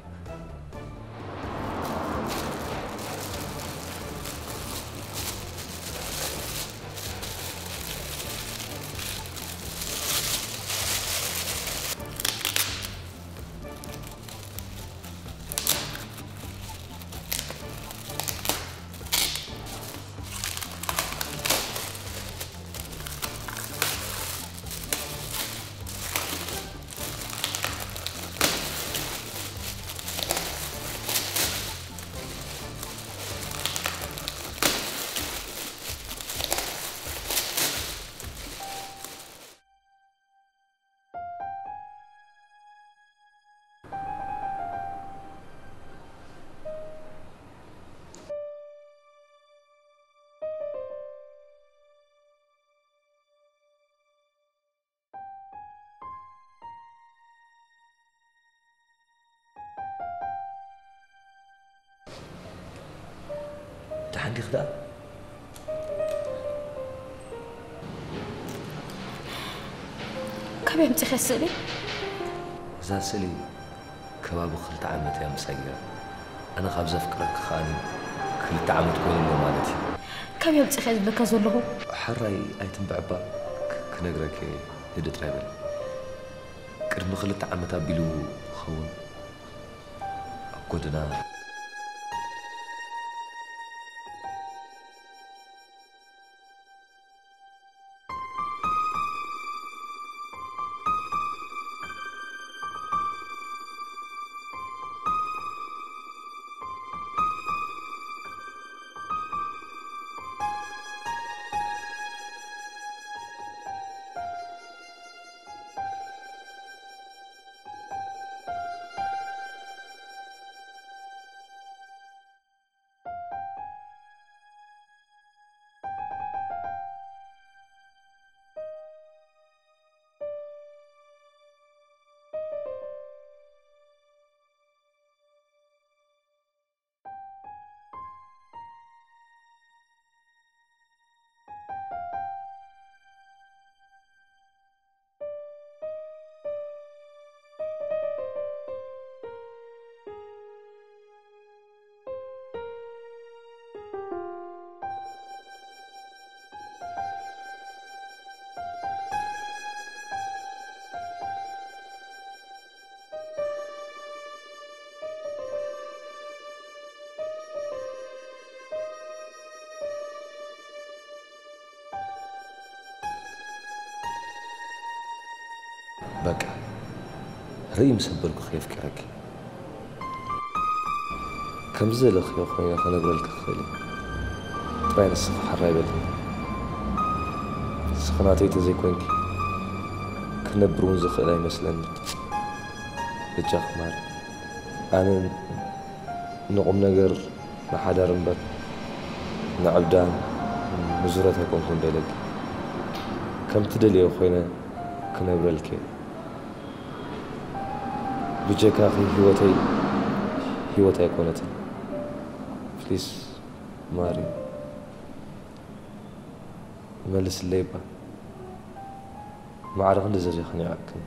عندي خداع كم يمتي خسلي زاسلي كباب خلت عامت يا مسيرة أنا خابز أفكرك خاني خلت عامت كل يوم مالتي كم يمتي خيز بك زوله حراي أيتم بعبا كنقرك هدت رايبل كرم خلت عامت أبيلو خون أقودنا بقى رأي مسبلك خيف كرك كم زل أخي أخويا خلنا نقول لك خلي تبين الصفحة الرابل سخناتي تزي كونك كنا برونز خلاي مثلا بتجاخ مار أنا نقوم نجر ما حدا رنبت نعبدان مزورتها كون دلك كم تدلي أخوينا كنا برلك بجاك أخي هوتي كونت بليز ماري ملس الليبة ما عرف اللي زري خني عكن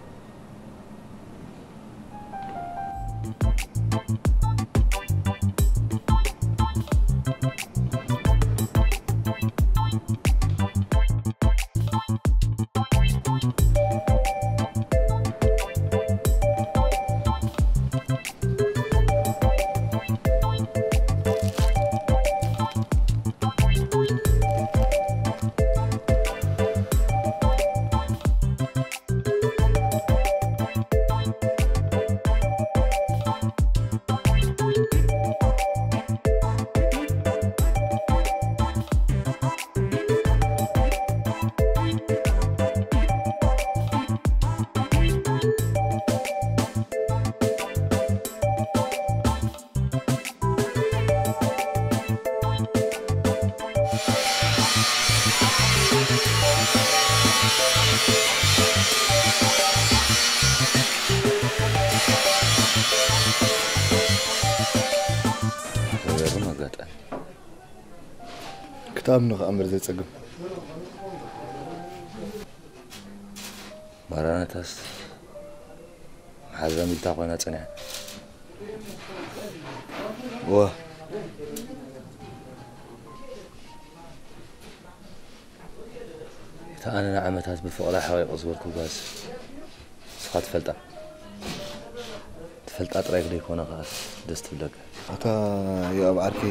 كتاب نغامر زي تسقم مرانا تاس حزام يتاقونا تصنع واه أنا نعمتات بفقرة حوالي أصبر كوباس سخات فلتة تفلتة طريق لي كونا غاس دست بلك أتا يا أبو عركي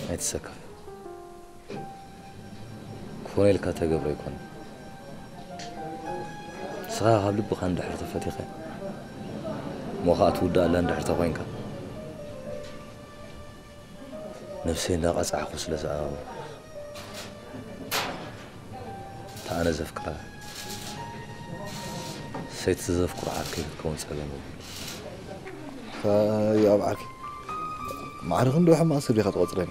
ما يتسكف كوني لك تقبر يكون سخا قبل بخان دحر تفتيخه موخات ودا لان دحر تقوينك نفسي لا قصع خص لسا أنا زفكرة سيت زفكر عاركي كون سلام يا أبو عركي ما عارف عنده حما أصير يخط وطرين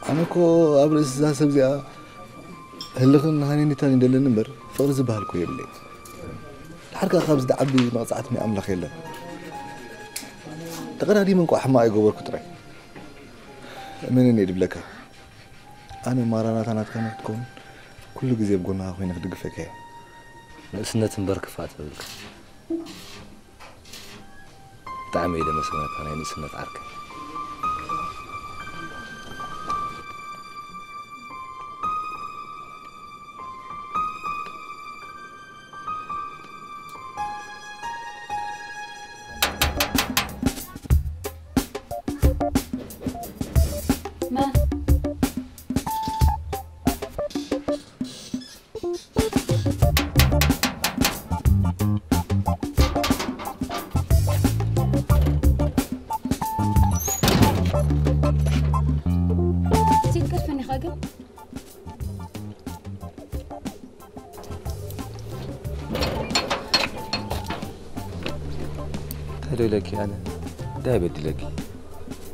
أنا كو قبل إساسا سبزي هلخن هاني نتاني دل النمبر فغر زبال كو يبلي الحركة خبز دعبي مقطعت مي أملخ يلا تقرأ دي منكو حما يقور كتري من يدب لك أنا مارانات أنا كانت تكون كل جزء بقولنا أخوي نخدق فيك سنة مبارك فاتبلك طعمي إذا مثلا كان يعني سنة عركة هلو لك أنا ده بدي لك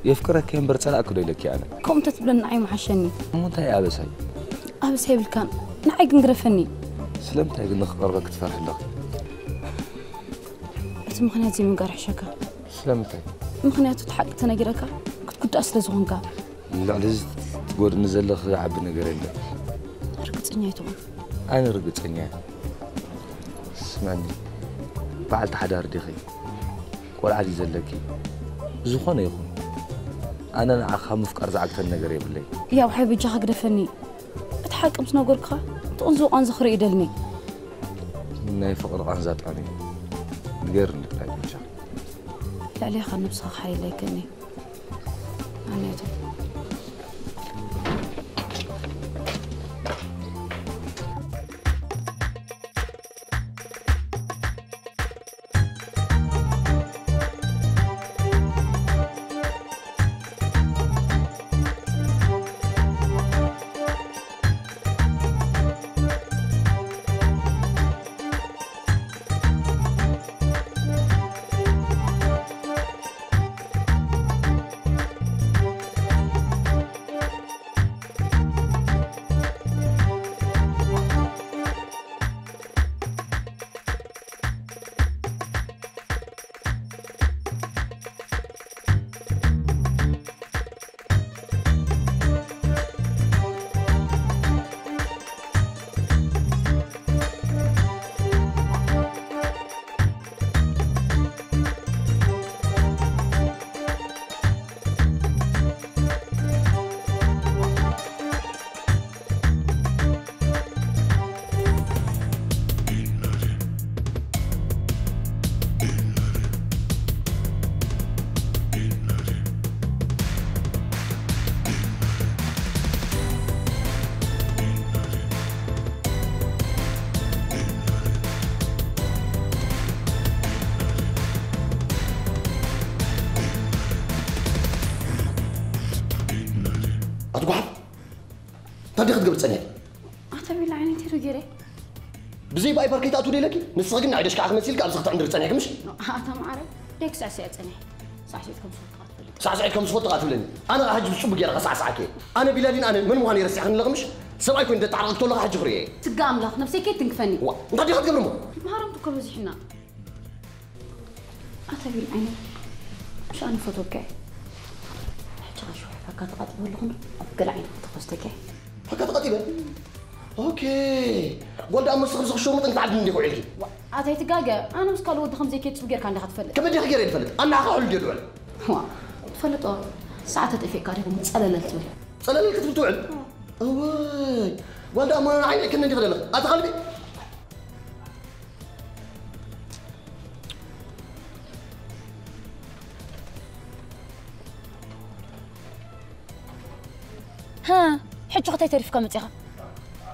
يفكرك كم برتلا أكل لك أنا كم تتبلن نعي محشني مو تاي أبسي أبسي بالكان نعي نقرفني سلمت هاي قلنا خبرك تفرح لك أنت مخنياتي من قارح شكا سلمت مخنياتو تحق تنقرك كنت أصل زغنقا لا لازم تقول نزل لك عب نقرين رقت إنيتو أنا رقت إني اسمعني بعد تحدار دخي ولا عادي زلكي زخونة يخون أنا نعخ مفكر زعقت النجار يبلي يا وحبي جاك قرفني أتحكم سنقولك تنزو عن زخر يدلني ناي فقر عن ذات عني نقر نتلاقي مشا لا ليه خل نفسها حي ليكني عنيتو أتقول تدي خد قبل ثانية أتبي عيني ترجري بزي باي باركيت أتولي لك نسخنا عيدش كأخ مسيلك أبغى عند ثانية كمش أتا ما أعرف ديك ساعة ثانية ساعتكم صوت قاتلني أنا هاجي بشوف بقى ساعة أنا بلالين أنا من مهني رسي خلينا لغمش سواء يكون ده تعرضت له حاجة فريه تقام لك نفسي كي تنكفني أنت دي خد قبل مو ما هرمت كل زحنا أتبي عيني مش أنا فوتوكي حاجة شوي فكرت قاتل لهم أبقى عيني تقصتك فكرت قاتل اوكي قول ده امس شو متن تعد من ديكو علكي عطيت تقاقة انا مسكال ود خمسة كيت بغير كان تفلت كم بدي غير يتفلت انا حقول ديال ولا وا تفلت ساعات تفيك كاريكم تسللت ولا تسللت كتب توعد واي قول ده ما عينك كنا ندير لك اتقلبي ها حج خطي تعرف كم تيغا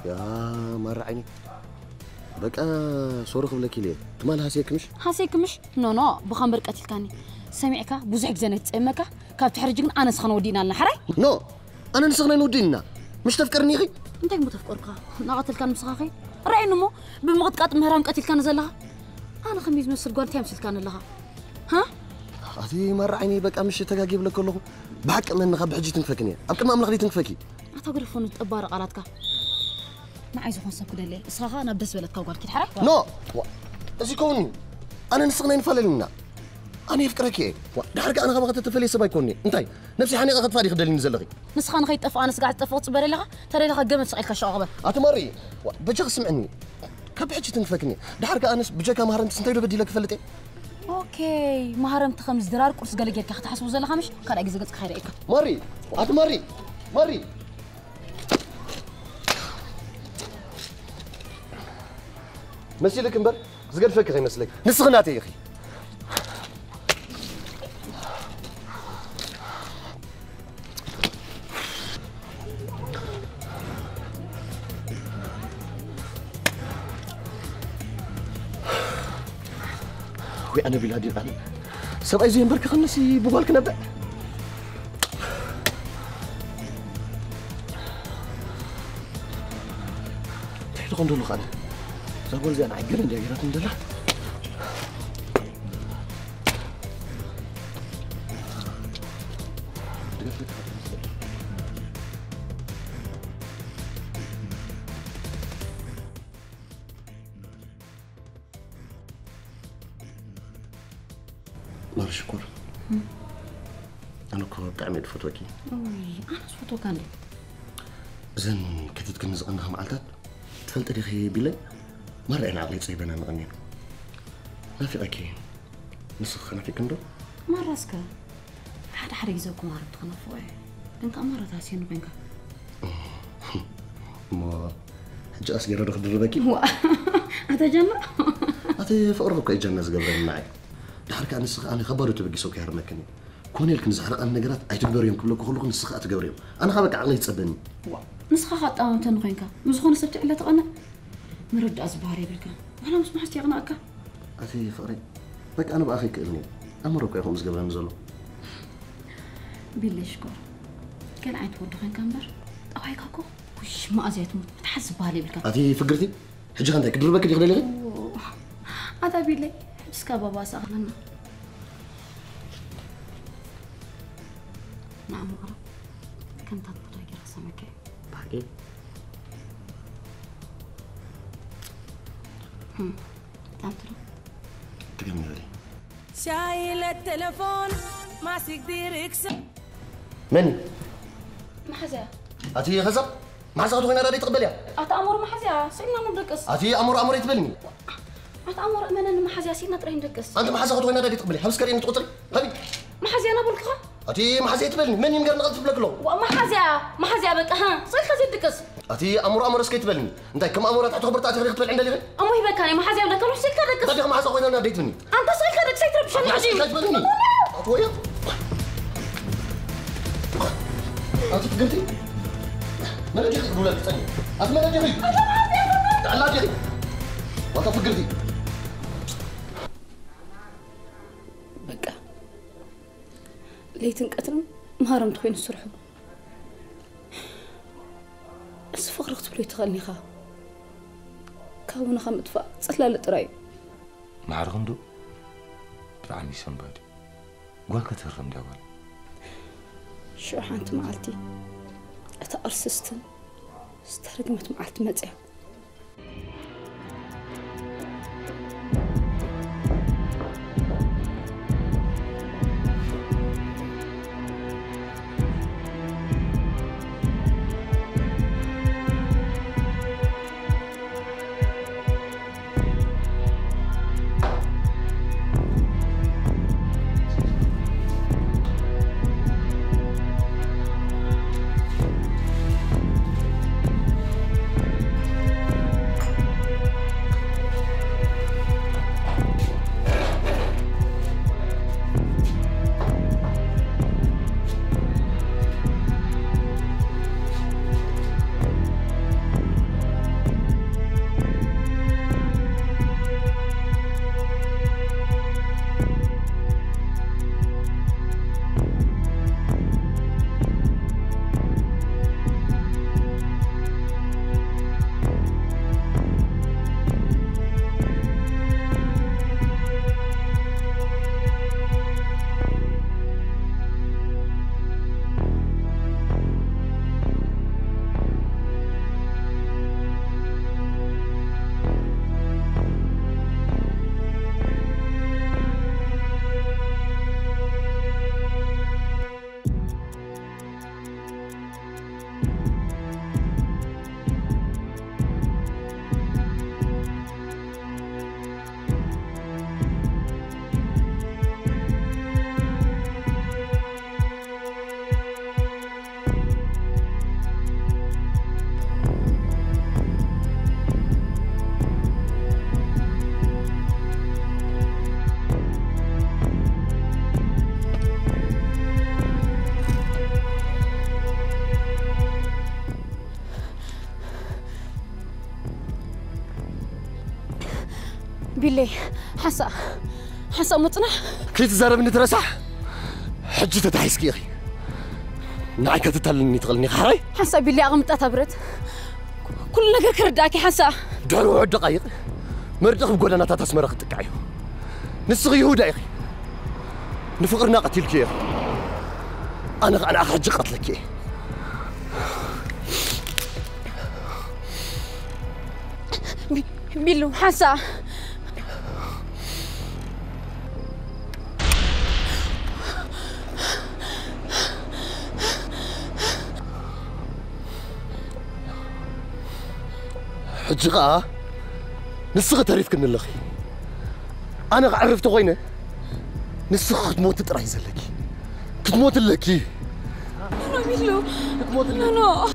يا مر عيني بقى صورخ بلك ليه تمال هاسيك مش نو بخمر قتلكاني سمعك بزح جنت صمك كاب تحرجن انا سخن ودينا لنا حراي نو انا نسخنا نودينا مش تفكرني اخي انت مو تفكرك نقتل كان مسخاخي راي نمو بمقطقط مهرام قتل كان زلها انا خميس مسر قال تمسل كان لها ها هذه مر عيني بقى مش تجاجيب لك كله بحق من غب حجي تنفكني ابقى ما املغ لي تنفكي أتقول فون تبار قراتك ما عايز أخون سكودة ليه إصراها أنا بدس ولد كوغر كده حرك نو أزي كوني أنا نسخنا نفللنا أنا يفكرك إيه ده حركة أنا غبغت تفلي سباي كوني أنتي نفسي حني غد فاري خدلني نزلغي نسخان خيط أف أنا سقعت تفوت بري لها ترى لها قمت سقيل كشاغبة أتمري بجاك سمعني كاب حجي تنفكني ده حركة أنا بجاك مهرم سنتي لو بدي لك فلتي أوكي مهرم تخمس درار قرص قال لك أخت حسب زلها مش كان أجي زقت خير إيك مري مري مسيلك امبر زقر فكر هي مسلك نسخناتي يا اخي وي انا بلادي انا سبعي زين بركه خلنسي بقولك نبع تحت له خالد زقول زين عقلن جايرات ندلع مر شكر أنا كنت أعمل فوتوكي أنا فوتو كان زين كنت كنز أنها معلتات تفلت لي خي بلا مرة أنا عقلي تصيب أنا مغنين ما في أكيد نسخ أنا في كندو مرة سكا حد يزوكم عرب تخنا فوقي أنت أمارة تاسين بينك ما حج أسجر رخد الربكي هو هذا جنة هذا فأربك أي جنة زقبل معي الحركة أنا خبرته بقي سوكي هرمكني كوني لك نزحرق النجرات أي تقبريهم كلكم نسخة تقبريهم أنا خابك عقلي تصبني نسخة خط أو تنغينك مسخون سبت إلا تقنا مرد أزباري بلك أنا مش محس يغناك أتي فقري بك أنا بأخي كإذني أمرك يا خمس قبل نزلوا بالله شكر كان عيد ودخن كامبر أو هيك أكو وش ما أزيت موت تحس بالي بلك أتي فكرتي حجي خندك دربك اللي خلي لي هذا بالله حسكا بابا سأغلنا نعم أقرأ كم تطبطي رسمك بحكي تعمتلو تكملي شايل التلفون ماسك ديركس من؟ محزة أتي غزب ما زغدو هنا رادي تقبليها أتأمر محزة سيدنا ندركس أتي أمر يتبلني أتأمر أمانا محزة سيدنا ترين ندركس أنت ما زغدو هنا رادي تقبلي حبس كريم تقتل هذي محزة أنا بقولك أتي ما يتبلني من يمكن نقطف لك له محزة بك ها صيد خزي دكس أتي أمر سكيت بلني أنت كم أمر تحت خبرت أتي تقبل عند اللي أمو هي بكاني محزة بدك أروح صيد كدكس تدي ما زغدو هنا رادي تبلني أنت صيد كدك صيد ربشان عجيب صيد بلني أتويا أنت فكرتي ما نجي أقول لك ثانية أتمنى نجي تعال نجي وأنت فكرتي ليتن قتلهم مهارم تخوين السرحو كله يتغني خا كاونا خا مطفى صلال طراي ما عرفهم دو برعني سنبادي قول كتهرم داول شو حانت معلتي أتا أرسستن استرقمت معلت مزع بيلي حسا مطنع كيف تزاربني ترسح حجة تتحسكي أخي نعي كتتهلني تغلني خاي حسا بيلي أغمت أتبرت كل نجا كرداكي حسا دارو عد دقايق مرجع بقول أنا تتسمر خدك عيو نسغي يهودا يا أخي نفقرنا قتلك يا أخي أنا أحج قتلك بيلو حسا حجقة نسخة تعرف كن اللخي أنا عرفت وينه نسخة تموت تراي زلكي تموت لكي أنا بيلو تموت أنا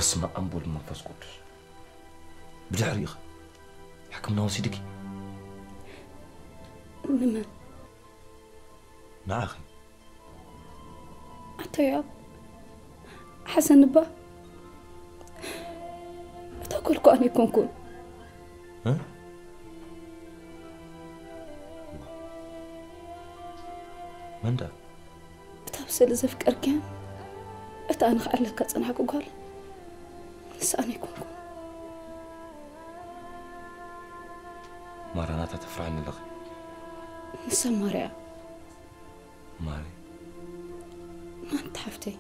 بس ما أنبول منفس قدس بدحريخ حكمنا وسيدك نمن نعاخي أتياب حسن با أتاكل كأني كون ها من ده بتابسل زفكر كان أنا خالك أتصنعك وقال سأني كون ماراناتا تفرعني اللغي نسا ماريا ماري ما أنت حفتي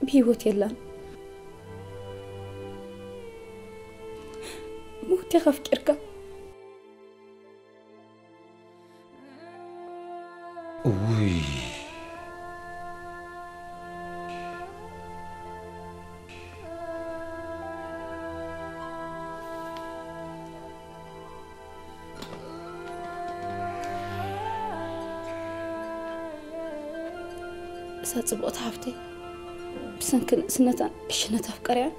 بهيوت يلان كنت خفكرك وي صبغت حفتي بسنكن سنة شنة أفكاري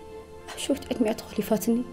شوفت أدمية تخليفاتني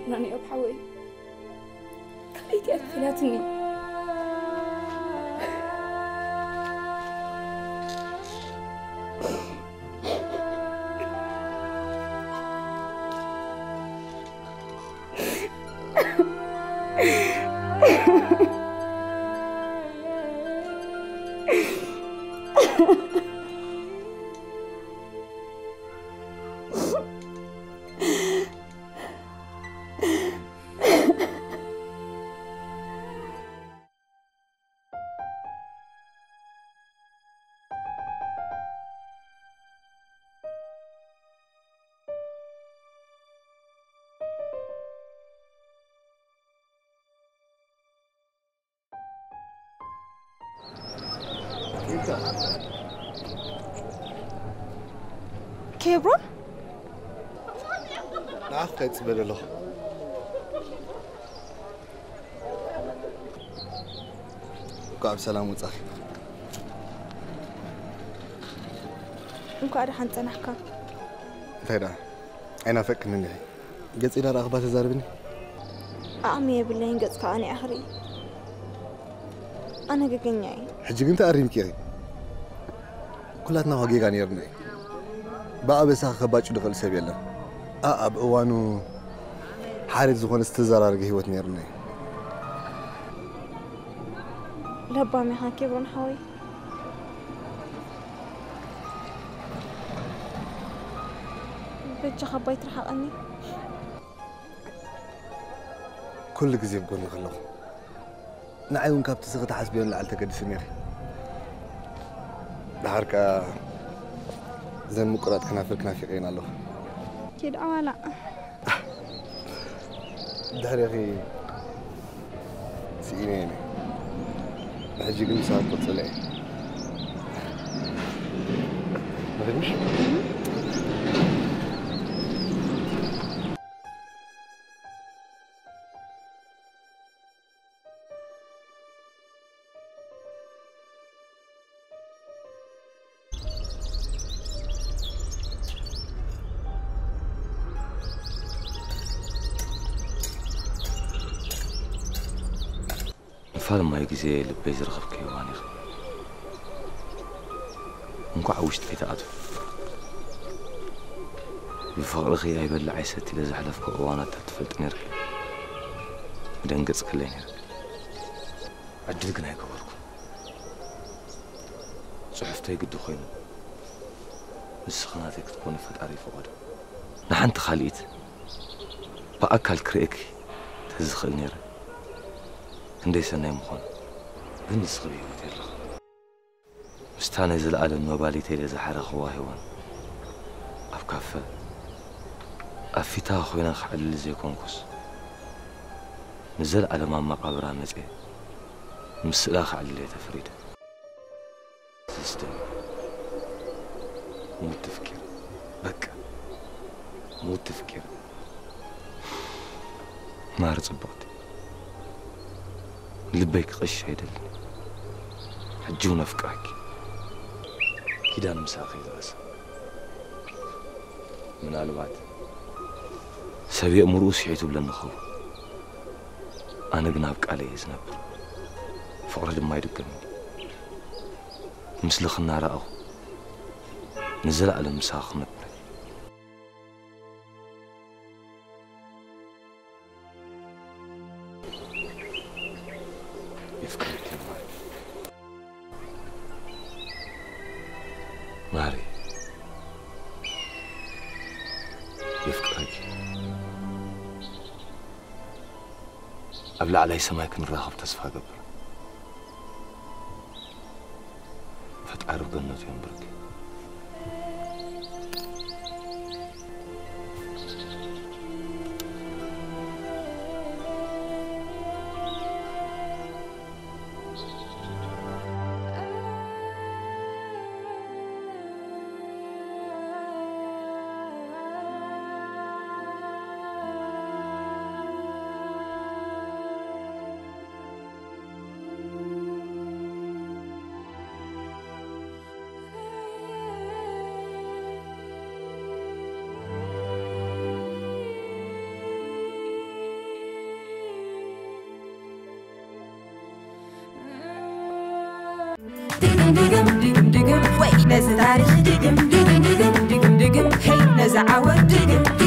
قبلاني يا بحوي خليتي أدخلاتني كيبرون؟ نعرف تسبل له وقع بسلام وصاحي انكو أنا حنصنحك تيدا أنا فك مني قص إذا رغبة تزاربني أعمي بالله قص كأني أخري أنا جاكني حجي أنت أريمك يا كلاتنا هاجي غني يرني بقى بس خباش دخل سبيلا أب وانو حارس زخون استزرار هيوت نيرني لبا مي هاكي بون حوي بيت خبيت رح أني كل جزء بقولي خلاه نعيون كابت سقط حسبيون لعلتك قد سميري بحركة زين مقرات كنافقين الله كده أولا دهر يا أخي سينيني بحجي قلت صار بطلعي ما فهمش؟ فالم ما يجي لبي زرخف كيواني انكو عوشت في تعاطف بفقر خي يبلع عيستي لزحلف كوانات تفلت نير دنقص كلي نير عجل كنا يكبركم صحفتي قد خوينو السخناتك تكون فتاري فوق نحنت خاليت بأكل كريك تزخل نير كندي سنة مخون بنس غبي وتيرلا مستاني زل عالم مبالي تيلي زحارة خواهيوان أفكافة أفيتا خوينا خعل زي كونكوس نزل على ماما قابرها مزي مسلا خعل لي تفريد سيستم مو التفكير بك مو التفكير ما رصبوتي لبيك قش هيدلني حجون أفكاك كدان مساقي درس من الوقت سبيع مروس يعيتو بلن نخو أنا بنابك عليه يزنبر فقر ما يدقم مثل خنا رأوا نزل على مساخ نبري يفكرك ماري يفكرك قبل علي سماك نراهب تصفى قبر فتعرف جنة ينبرك Wait, there's a tarikh digim digim digim digim digim. Hey, there's a hour digim.